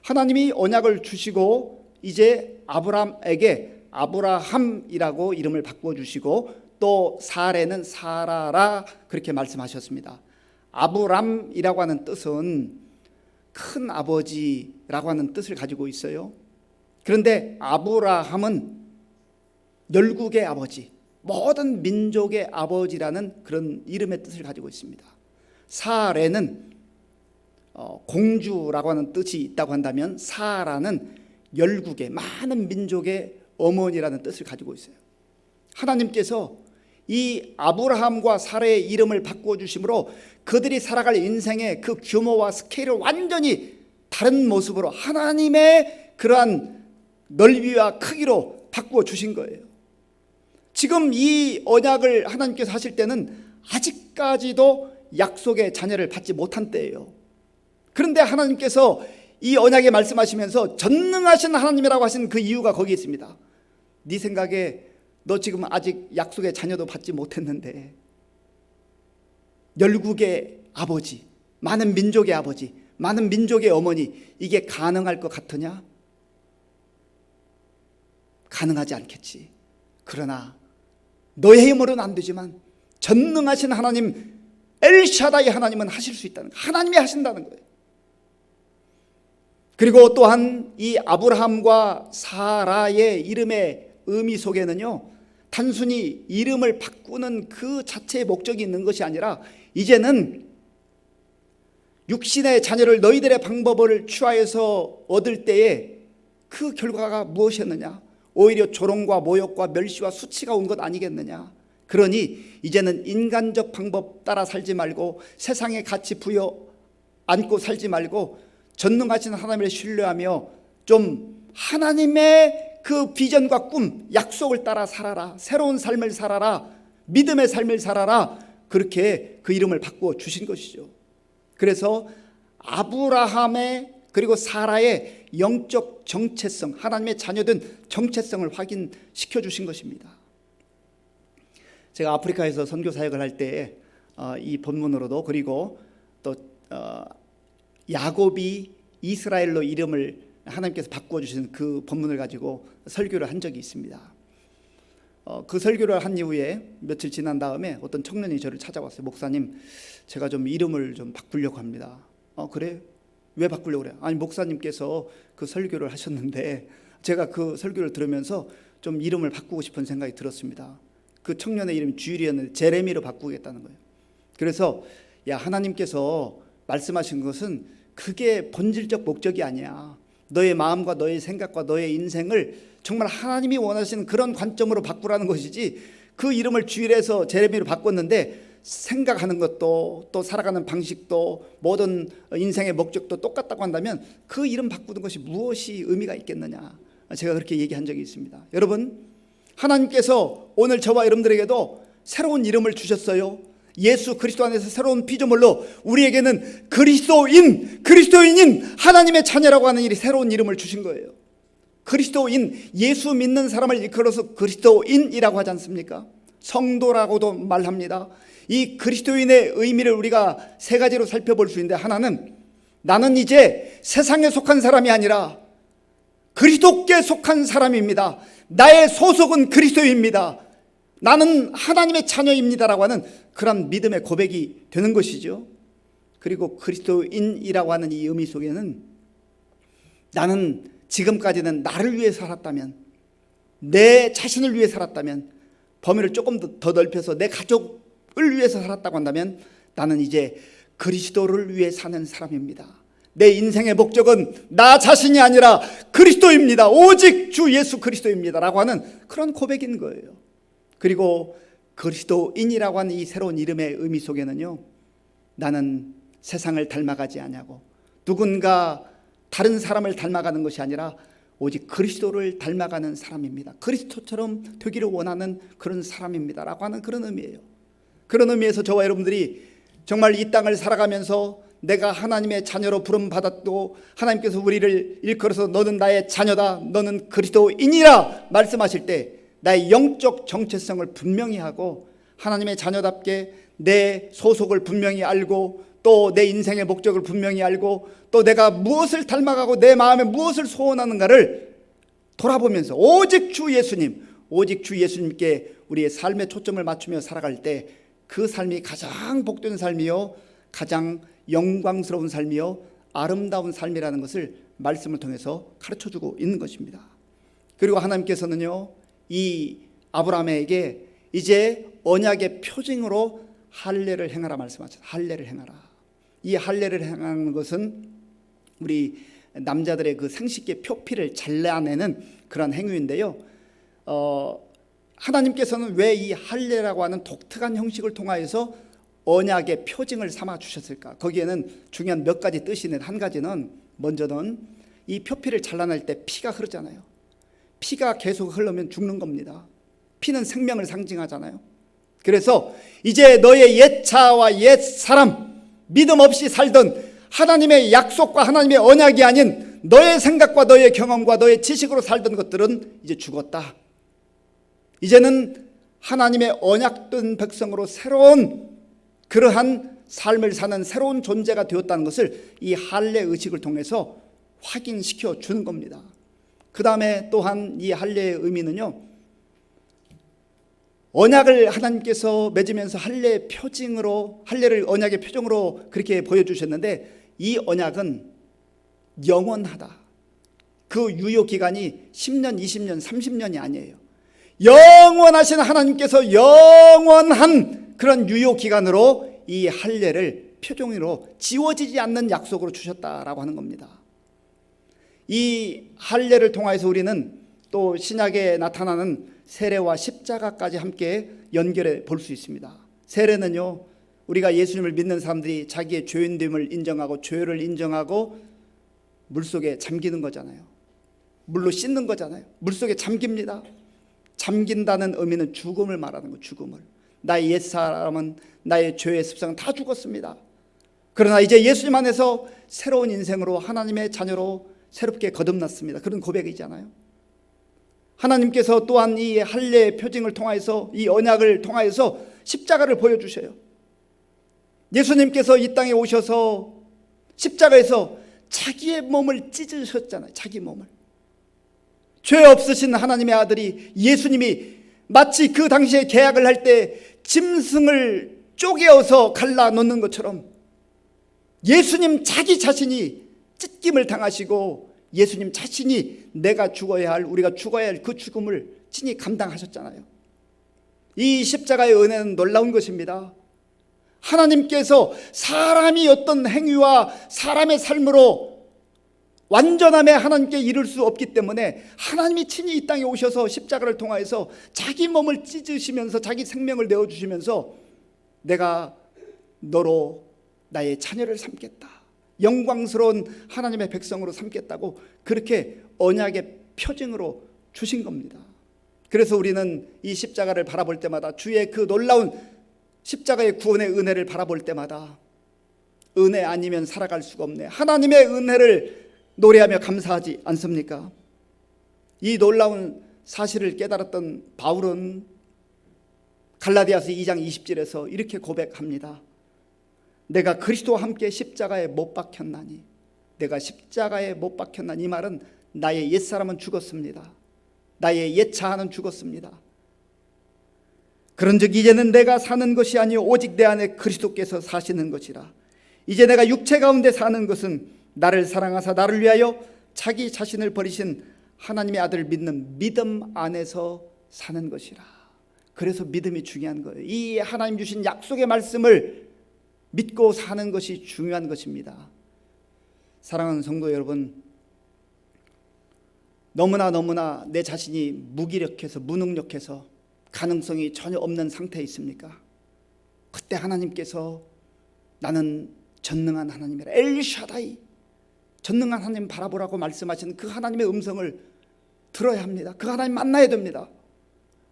하나님이 언약을 주시고 이제 아브라함에게 아브라함이라고 이름을 바꿔주시고 또 사레는 사라라 그렇게 말씀하셨습니다. 아브람이라고 하는 뜻은 큰 아버지라고 하는 뜻을 가지고 있어요. 그런데 아브라함은 열국의 아버지, 모든 민족의 아버지라는 그런 이름의 뜻을 가지고 있습니다. 사레는 공주라고 하는 뜻이 있다고 한다면 사라는 열국의 많은 민족의 어머니라는 뜻을 가지고 있어요. 하나님께서 이 아브라함과 사라의 이름을 바꿔주심으로 그들이 살아갈 인생의 그 규모와 스케일을 완전히 다른 모습으로 하나님의 그러한 넓이와 크기로 바꾸어 주신 거예요. 지금 이 언약을 하나님께서 하실 때는 아직까지도 약속의 자녀를 받지 못한 때예요. 그런데 하나님께서 이 언약에 말씀하시면서 전능하신 하나님이라고 하신 그 이유가 거기 있습니다. 네 생각에 너 지금 아직 약속의 자녀도 받지 못했는데 열국의 아버지, 많은 민족의 아버지, 많은 민족의 어머니, 이게 가능할 것 같으냐? 가능하지 않겠지. 그러나 너의 힘으로는 안 되지만 전능하신 하나님 엘샤다이 하나님은 하실 수 있다는 거예요. 하나님이 하신다는 거예요. 그리고 또한 이 아브라함과 사라의 이름의 의미 속에는요, 단순히 이름을 바꾸는 그 자체의 목적이 있는 것이 아니라 이제는 육신의 자녀를 너희들의 방법을 취하여서 얻을 때에 그 결과가 무엇이었느냐? 오히려 조롱과 모욕과 멸시와 수치가 온 것 아니겠느냐? 그러니 이제는 인간적 방법 따라 살지 말고 세상의 가치 부여 안고 살지 말고 전능하신 하나님을 신뢰하며 좀 하나님의 그 비전과 꿈, 약속을 따라 살아라. 새로운 삶을 살아라. 믿음의 삶을 살아라. 그렇게 그 이름을 바꾸어 주신 것이죠. 그래서 아브라함의 그리고 사라의 영적 정체성, 하나님의 자녀된 정체성을 확인시켜 주신 것입니다. 제가 아프리카에서 선교 사역을 할 때 이 본문으로도, 그리고 또 야곱이 이스라엘로 이름을 하나님께서 바꾸어 주신 그 본문을 가지고 설교를 한 적이 있습니다. 그 설교를 한 이후에 며칠 지난 다음에 어떤 청년이 저를 찾아왔어요. 목사님, 제가 좀 이름을 좀 바꾸려고 합니다. 그래? 왜 바꾸려고 그래? 아니, 목사님께서 그 설교를 하셨는데 제가 그 설교를 들으면서 좀 이름을 바꾸고 싶은 생각이 들었습니다. 그 청년의 이름이 주일이었는데 제레미로 바꾸겠다는 거예요. 그래서 야, 하나님께서 말씀하신 것은 그게 본질적 목적이 아니야. 너의 마음과 너의 생각과 너의 인생을 정말 하나님이 원하시는 그런 관점으로 바꾸라는 것이지, 그 이름을 주일에서 제레미로 바꿨는데 생각하는 것도 또 살아가는 방식도 모든 인생의 목적도 똑같다고 한다면 그 이름 바꾸는 것이 무엇이 의미가 있겠느냐, 제가 그렇게 얘기한 적이 있습니다. 여러분, 하나님께서 오늘 저와 여러분들에게도 새로운 이름을 주셨어요. 예수 그리스도 안에서 새로운 피조물로 우리에게는 그리스도인인 하나님의 자녀라고 하는 이 새로운 이름을 주신 거예요. 그리스도인, 예수 믿는 사람을 일컬어서 그리스도인이라고 하지 않습니까? 성도라고도 말합니다. 이 그리스도인의 의미를 우리가 세 가지로 살펴볼 수 있는데, 하나는 나는 이제 세상에 속한 사람이 아니라 그리스도께 속한 사람입니다. 나의 소속은 그리스도입니다. 나는 하나님의 자녀입니다라고 하는 그런 믿음의 고백이 되는 것이죠. 그리고 그리스도인이라고 하는 이 의미 속에는 나는 지금까지는 나를 위해 살았다면, 내 자신을 위해 살았다면, 범위를 조금 더 넓혀서 내 가족을 위해서 살았다고 한다면 나는 이제 그리스도를 위해 사는 사람입니다. 내 인생의 목적은 나 자신이 아니라 그리스도입니다. 오직 주 예수 그리스도입니다 라고 하는 그런 고백인 거예요. 그리고 그리스도인이라고 하는 이 새로운 이름의 의미 속에는요, 나는 세상을 닮아가지 아니하고 누군가 다른 사람을 닮아가는 것이 아니라 오직 그리스도를 닮아가는 사람입니다. 그리스도처럼 되기를 원하는 그런 사람입니다 라고 하는 그런 의미예요. 그런 의미에서 저와 여러분들이 정말 이 땅을 살아가면서 내가 하나님의 자녀로 부름받았고 하나님께서 우리를 일컬어서 너는 나의 자녀다, 너는 그리스도인이라 말씀하실 때 나의 영적 정체성을 분명히 하고 하나님의 자녀답게 내 소속을 분명히 알고 또 내 인생의 목적을 분명히 알고 또 내가 무엇을 닮아가고 내 마음에 무엇을 소원하는가를 돌아보면서 오직 주 예수님께 우리의 삶의 초점을 맞추며 살아갈 때 그 삶이 가장 복된 삶이요, 가장 영광스러운 삶이요, 아름다운 삶이라는 것을 말씀을 통해서 가르쳐주고 있는 것입니다. 그리고 하나님께서는요, 이 아브라함에게 이제 언약의 표징으로 할례를 행하라 말씀하셨어요. 할례를 행하라. 이 할례를 행하는 것은 우리 남자들의 그 생식기 표피를 잘라내는 그런 행위인데요. 하나님께서는 왜 이 할례라고 하는 독특한 형식을 통하여서 언약의 표징을 삼아 주셨을까? 거기에는 중요한 몇 가지 뜻이 있는데, 한 가지는 먼저는 이 표피를 잘라낼 때 피가 흐르잖아요. 피가 계속 흐르면 죽는 겁니다. 피는 생명을 상징하잖아요. 그래서 이제 너의 옛 자와 옛 사람, 믿음 없이 살던 하나님의 약속과 하나님의 언약이 아닌 너의 생각과 너의 경험과 너의 지식으로 살던 것들은 이제 죽었다. 이제는 하나님의 언약된 백성으로 새로운 그러한 삶을 사는 새로운 존재가 되었다는 것을 이 할례 의식을 통해서 확인시켜 주는 겁니다. 그 다음에 또한 이 할례의 의미는요, 언약을 하나님께서 맺으면서 할례의 표징으로, 할례를 언약의 표징으로 그렇게 보여주셨는데, 이 언약은 영원하다. 그 유효 기간이 10년, 20년, 30년이 아니에요. 영원하신 하나님께서 영원한 그런 유효 기간으로 이 할례를 표징으로 지워지지 않는 약속으로 주셨다라고 하는 겁니다. 이 할례를 통해서 우리는 또 신약에 나타나는 세례와 십자가까지 함께 연결해 볼 수 있습니다. 세례는요, 우리가 예수님을 믿는 사람들이 자기의 죄인됨을 인정하고 죄를 인정하고 물속에 잠기는 거잖아요. 물로 씻는 거잖아요. 물속에 잠깁니다. 잠긴다는 의미는 죽음을 말하는 거예요. 죽음을. 나의 옛사람은, 나의 죄의 습성은 다 죽었습니다. 그러나 이제 예수님 안에서 새로운 인생으로 하나님의 자녀로 새롭게 거듭났습니다. 그런 고백이잖아요. 하나님께서 또한 이 할례의 표징을 통하여서, 이 언약을 통하여서 십자가를 보여주셔요. 예수님께서 이 땅에 오셔서 십자가에서 자기의 몸을 찢으셨잖아요. 자기 몸을. 죄 없으신 하나님의 아들이, 예수님이 마치 그 당시에 계약을 할 때 짐승을 쪼개어서 갈라 놓는 것처럼 예수님 자기 자신이 찢김을 당하시고, 예수님 자신이 내가 죽어야 할, 우리가 죽어야 할 그 죽음을 친히 감당하셨잖아요. 이 십자가의 은혜는 놀라운 것입니다. 하나님께서 사람이 어떤 행위와 사람의 삶으로 완전함에 하나님께 이를 수 없기 때문에 하나님이 친히 이 땅에 오셔서 십자가를 통하여서 자기 몸을 찢으시면서 자기 생명을 내어주시면서 내가 너로 나의 자녀를 삼겠다, 영광스러운 하나님의 백성으로 삼겠다고 그렇게 언약의 표징으로 주신 겁니다. 그래서 우리는 이 십자가를 바라볼 때마다, 주의 그 놀라운 십자가의 구원의 은혜를 바라볼 때마다 은혜 아니면 살아갈 수가 없네, 하나님의 은혜를 노래하며 감사하지 않습니까? 이 놀라운 사실을 깨달았던 바울은 갈라디아서 2장 20절에서 이렇게 고백합니다. 내가 그리스도와 함께 십자가에 못 박혔나니, 내가 십자가에 못 박혔나니, 이 말은 나의 옛사람은 죽었습니다. 나의 옛 자아는 죽었습니다. 그런즉 이제는 내가 사는 것이 아니요 오직 내 안에 그리스도께서 사시는 것이라. 이제 내가 육체 가운데 사는 것은 나를 사랑하사 나를 위하여 자기 자신을 버리신 하나님의 아들을 믿는 믿음 안에서 사는 것이라. 그래서 믿음이 중요한 거예요. 이 하나님 주신 약속의 말씀을 믿고 사는 것이 중요한 것입니다. 사랑하는 성도 여러분, 너무나 내 자신이 무기력해서, 무능력해서 가능성이 전혀 없는 상태에 있습니까? 그때 하나님께서 나는 전능한 하나님이라, 엘샤다이, 전능한 하나님 바라보라고 말씀하시는 그 하나님의 음성을 들어야 합니다. 그 하나님 만나야 됩니다.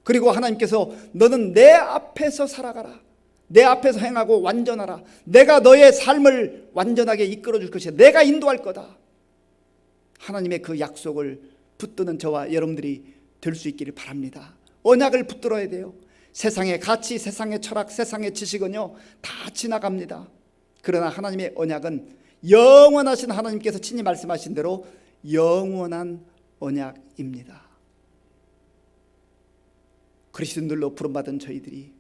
그리고 하나님께서 너는 내 앞에서 살아가라, 내 앞에서 행하고 완전하라, 내가 너의 삶을 완전하게 이끌어 줄 것이야, 내가 인도할 거다. 하나님의 그 약속을 붙드는 저와 여러분들이 될 수 있기를 바랍니다. 언약을 붙들어야 돼요. 세상의 가치, 세상의 철학, 세상의 지식은요 다 지나갑니다. 그러나 하나님의 언약은 영원하신 하나님께서 친히 말씀하신 대로 영원한 언약입니다. 그리스도인들로 부름받은 저희들이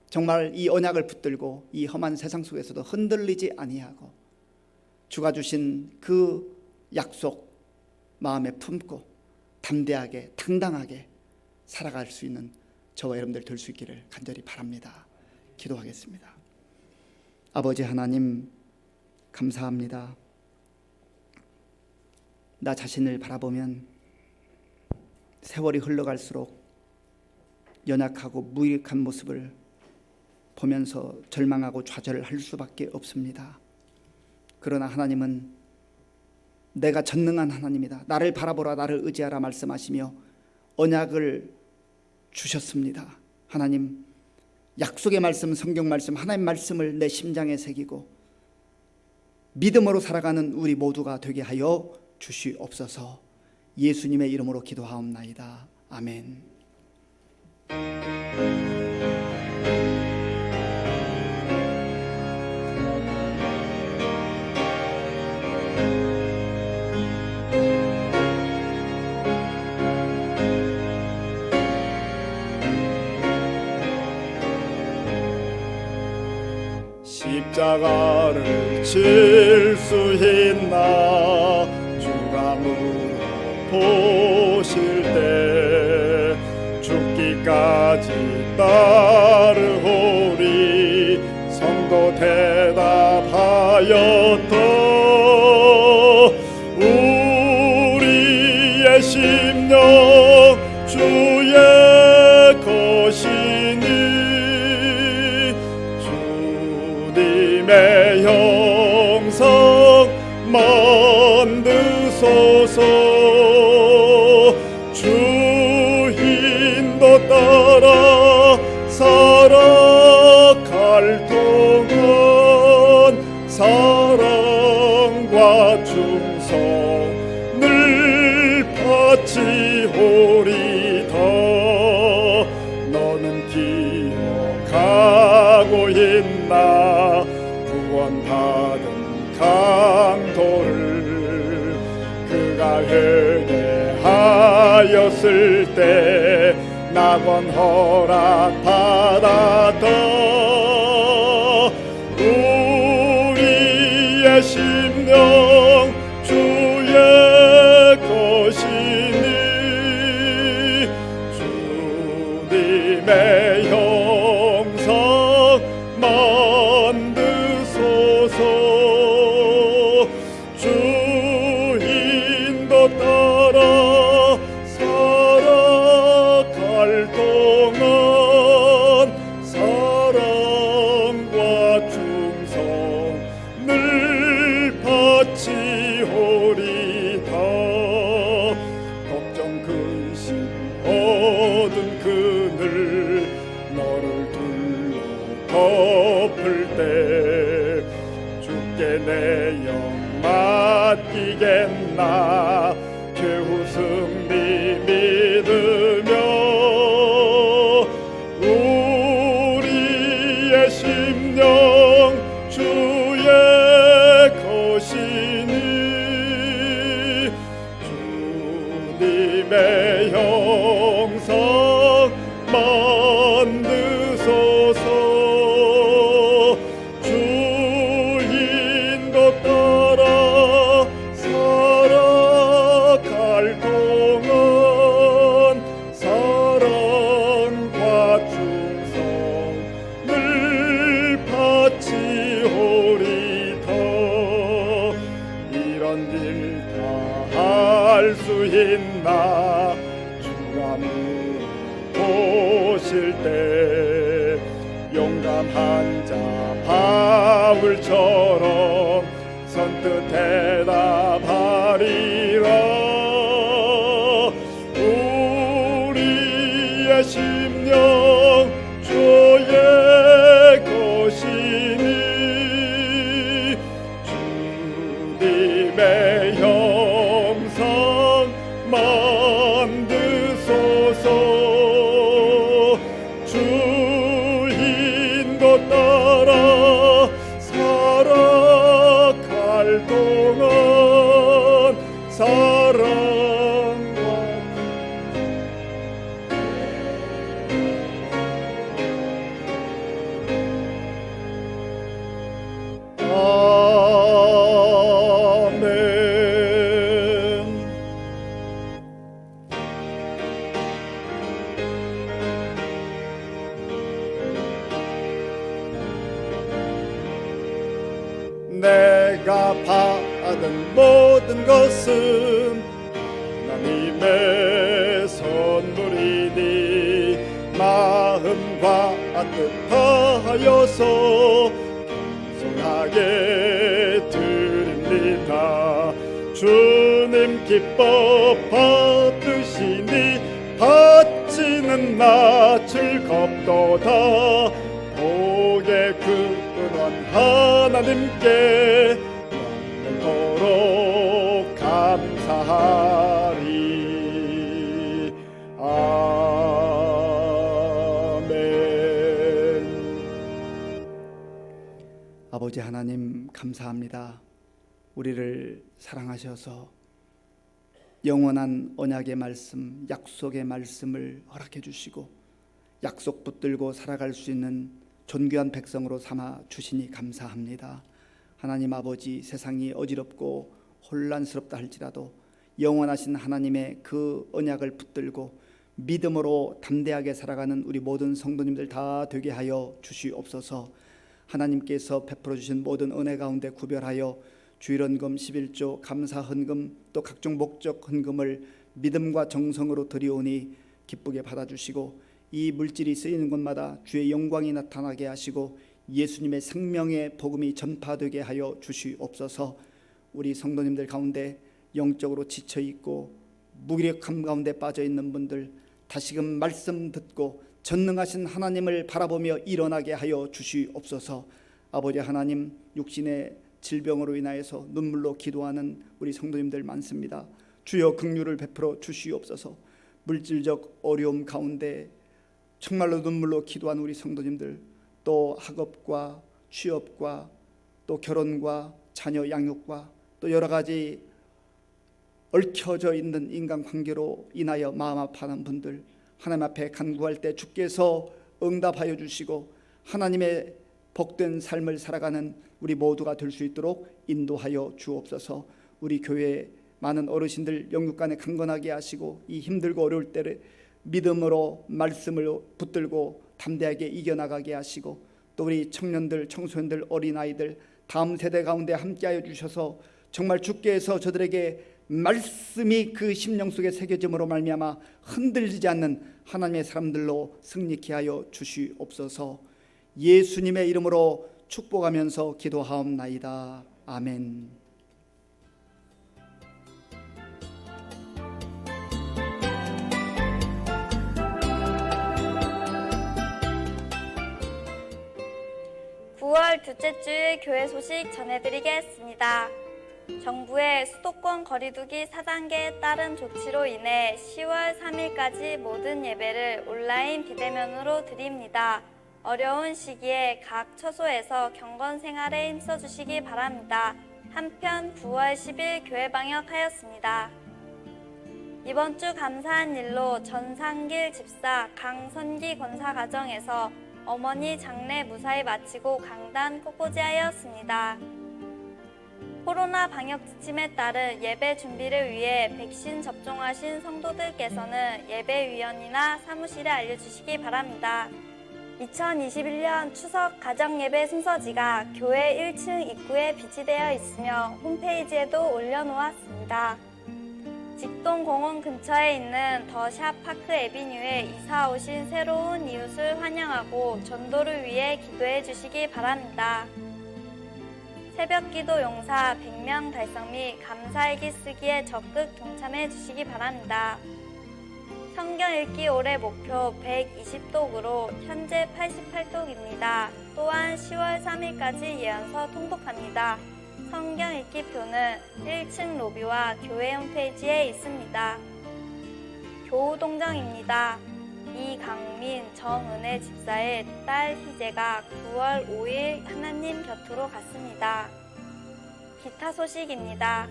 정말 이 언약을 붙들고 이 험한 세상 속에서도 흔들리지 아니하고 주가 주신 그 약속 마음에 품고 담대하게, 당당하게 살아갈 수 있는 저와 여러분들 될 수 있기를 간절히 바랍니다. 기도하겠습니다. 아버지 하나님, 감사합니다. 나 자신을 바라보면 세월이 흘러갈수록 연약하고 무익한 모습을 보면서 절망하고 좌절할 수밖에 없습니다. 그러나 하나님은 내가 전능한 하나님이다, 나를 바라보라, 나를 의지하라 말씀하시며 언약을 주셨습니다. 하나님, 약속의 말씀, 성경 말씀, 하나님 말씀을 내 심장에 새기고 믿음으로 살아가는 우리 모두가 되게 하여 주시옵소서. 예수님의 이름으로 기도하옵나이다. 아멘. 십자가를 질 수 있나 주가 물어보실 때 죽기까지 따르오리. 성도 대답하였다. 우리의 심령 주의 것이니 주님의 형상 만드사 주소서. 주 인도 따라 살아갈 동안 사랑과 충성을 바치오리다. 너는 기억하고 있나 구원받은 강도를 그가 회개하였을 때 낙원 허락받았다. 우리의 심령 주의 것이니 주님의 형상 만드소서. 주 인도 따라 살아갈 동안 사랑과 충성을 바치오리다. 걱정 근심 어두운 그늘 너를 둘러 덮을 때 주께 내 영 맡기겠나. 최후 승리 믿으며 우리의 심령 주의 것이니 주님의 형상 만드소서. 주 인도 따라 살아갈 동안 사랑과 충성을 바치오리다. 이런 일 다 할 수 있나 주가 물어보실 때 용감한 자 바울처럼 선뜻 대답하리라. 우리의 심령 주의 것이니 주님의 형상 만드소서. 주 인도 따라 살아갈 동안 사랑과 아멘. 내가 받은 모든 것은 하나님의 선물이니 마음과 뜻 다하여서 겸손하게 드립니다. 주님 기뻐 받으시니 받지는 나 즐겁도다. 복의 근원 하나님께 영원토록 감사하리. 아멘. 아버지 하나님 감사합니다. 우리를 사랑하셔서 영원한 언약의 말씀, 약속의 말씀을 허락해 주시고 약속 붙들고 살아갈 수 있는 존귀한 백성으로 삼아 주시니 감사합니다. 하나님 아버지, 세상이 어지럽고 혼란스럽다 할지라도 영원하신 하나님의 그 언약을 붙들고 믿음으로 담대하게 살아가는 우리 모든 성도님들 다 되게 하여 주시옵소서. 하나님께서 베풀어 주신 모든 은혜 가운데 구별하여 주일헌금 11조 감사 헌금 또 각종 목적 헌금을 믿음과 정성으로 드리오니 기쁘게 받아주시고 이 물질이 쓰이는 곳마다 주의 영광이 나타나게 하시고 예수님의 생명의 복음이 전파되게 하여 주시옵소서. 우리 성도님들 가운데 영적으로 지쳐 있고 무기력함 가운데 빠져 있는 분들 다시금 말씀 듣고 전능하신 하나님을 바라보며 일어나게 하여 주시옵소서. 아버지 하나님, 육신의 질병으로 인하여서 눈물로 기도하는 우리 성도님들 많습니다. 주여 긍휼을 베풀어 주시옵소서. 물질적 어려움 가운데 정말로 눈물로 기도하는 우리 성도님들, 또 학업과 취업과 또 결혼과 자녀 양육과 또 여러 가지 얽혀져 있는 인간관계로 인하여 마음 아파하는 분들, 하나님 앞에 간구할 때 주께서 응답하여 주시고 하나님의 복된 삶을 살아가는 우리 모두가 될 수 있도록 인도하여 주옵소서. 우리 교회 많은 어르신들 영육간에 강건하게 하시고 이 힘들고 어려울 때를 믿음으로 말씀을 붙들고 담대하게 이겨나가게 하시고, 또 우리 청년들, 청소년들, 어린아이들 다음 세대 가운데 함께하여 주셔서 정말 주께서 저들에게 말씀이 그 심령 속에 새겨짐으로 말미암아 흔들리지 않는 하나님의 사람들로 승리케 하여 주시옵소서. 예수님의 이름으로 축복하면서 기도하옵나이다. 아멘. 둘째 주일 교회 소식 전해드리겠습니다. 정부의 수도권 거리두기 4단계에 따른 조치로 인해 10월 3일까지 모든 예배를 온라인 비대면으로 드립니다. 어려운 시기에 각 처소에서 경건 생활에 힘써주시기 바랍니다. 한편 9월 10일 교회 방역하였습니다. 이번 주 감사한 일로 전상길 집사 강선기 권사 가정에서 어머니 장례 무사히 마치고 강단 꽃꽂이하였습니다. 코로나 방역 지침에 따른 예배 준비를 위해 백신 접종하신 성도들께서는 예배위원이나 사무실에 알려주시기 바랍니다. 2021년 추석 가정예배 순서지가 교회 1층 입구에 비치되어 있으며 홈페이지에도 올려놓았습니다. 직동공원 근처에 있는 더샵 파크 에비뉴에 이사 오신 새로운 이웃을 환영하고 전도를 위해 기도해 주시기 바랍니다. 새벽기도 용사 100명 달성 및 감사일기 쓰기에 적극 동참해 주시기 바랍니다. 성경 읽기 올해 목표 120독으로 현재 88독입니다. 또한 10월 3일까지 예언서 통독합니다. 성경 읽기 표는 1층 로비와 교회 홈페이지에 있습니다. 교우 동정입니다. 이강민, 정은혜 집사의 딸 희재가 9월 5일 하나님 곁으로 갔습니다. 기타 소식입니다.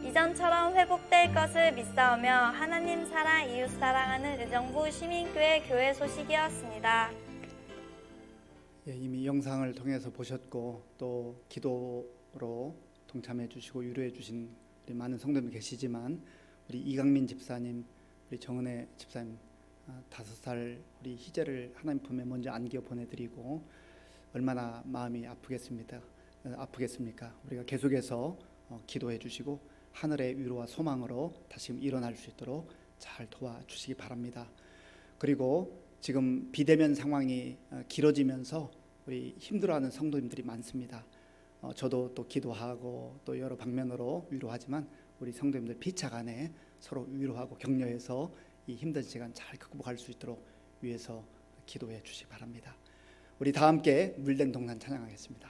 이전처럼 회복될 것을 믿사오며 하나님 사랑, 이웃 사랑하는 의정부 시민교회 교회 소식이었습니다. 이미 영상을 통해서 보셨고 또 기도로 동참해 주시고 위로해 주신 우리 많은 성도님 계시지만, 우리 이강민 집사님, 우리 정은혜 집사님 5살 우리 희재를 하나님 품에 먼저 안겨 보내드리고 얼마나 마음이 아프겠습니까? 우리가 계속해서 기도해 주시고 하늘의 위로와 소망으로 다시 일어날 수 있도록 잘 도와주시기 바랍니다. 그리고 지금 비대면 상황이 길어지면서 우리 힘들어하는 성도님들이 많습니다. 저도 또 기도하고 또 여러 방면으로 위로하지만 우리 성도님들 피차 간에 서로 위로하고 격려해서 이 힘든 시간 잘 극복할 수 있도록 위해서 기도해 주시기 바랍니다. 우리 다 함께 물된 동산 찬양하겠습니다.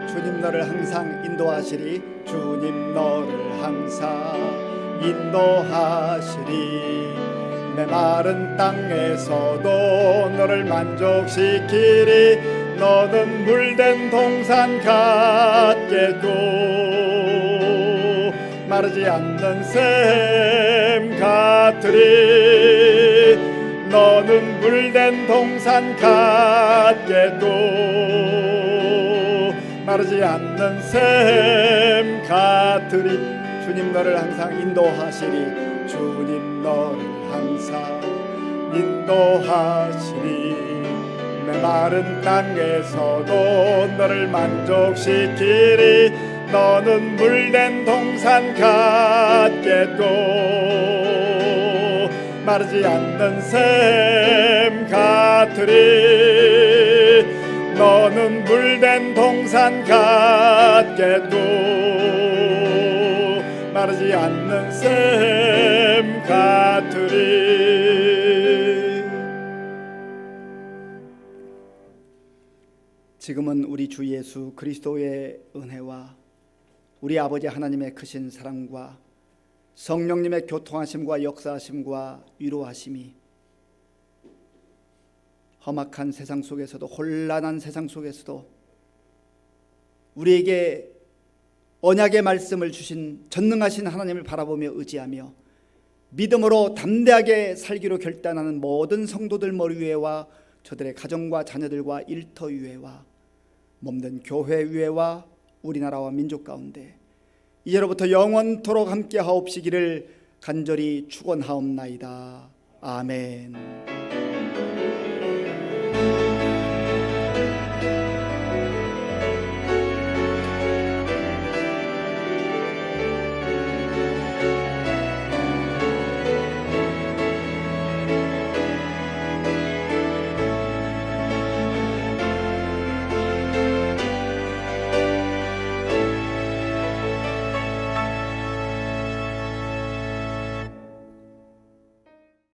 주님 너를 항상 인도하시리, 주님 너를 항상 인도하시리. 메마른 땅에서도 너를 만족시키리. 너는 물된 동산 같겠고 마르지 않는 샘 같으리. 너는 물된 동산 같겠고 마르지 않는 샘 같으리. 주님 너를 항상 인도하시리, 주님 너를 항상 인도하시리. 메마른 땅에서도 너를 만족시키리. 너는 물된 동산 같겠고 마르지 않는 샘 같으리 너는 물된 동산 같게도 마르지 않는 샘 같으리. 지금은 우리 주 예수 그리스도의 은혜와 우리 아버지 하나님의 크신 사랑과 성령님의 교통하심과 역사하심과 위로하심이 험악한 세상 속에서도, 혼란한 세상 속에서도 우리에게 언약의 말씀을 주신 전능하신 하나님을 바라보며 의지하며 믿음으로 담대하게 살기로 결단하는 모든 성도들 머리 위에와 저들의 가정과 자녀들과 일터 위에와 몸된 교회 위에와 우리나라와 민족 가운데 이제로부터 영원토록 함께 하옵시기를 간절히 축원하옵나이다. 아멘.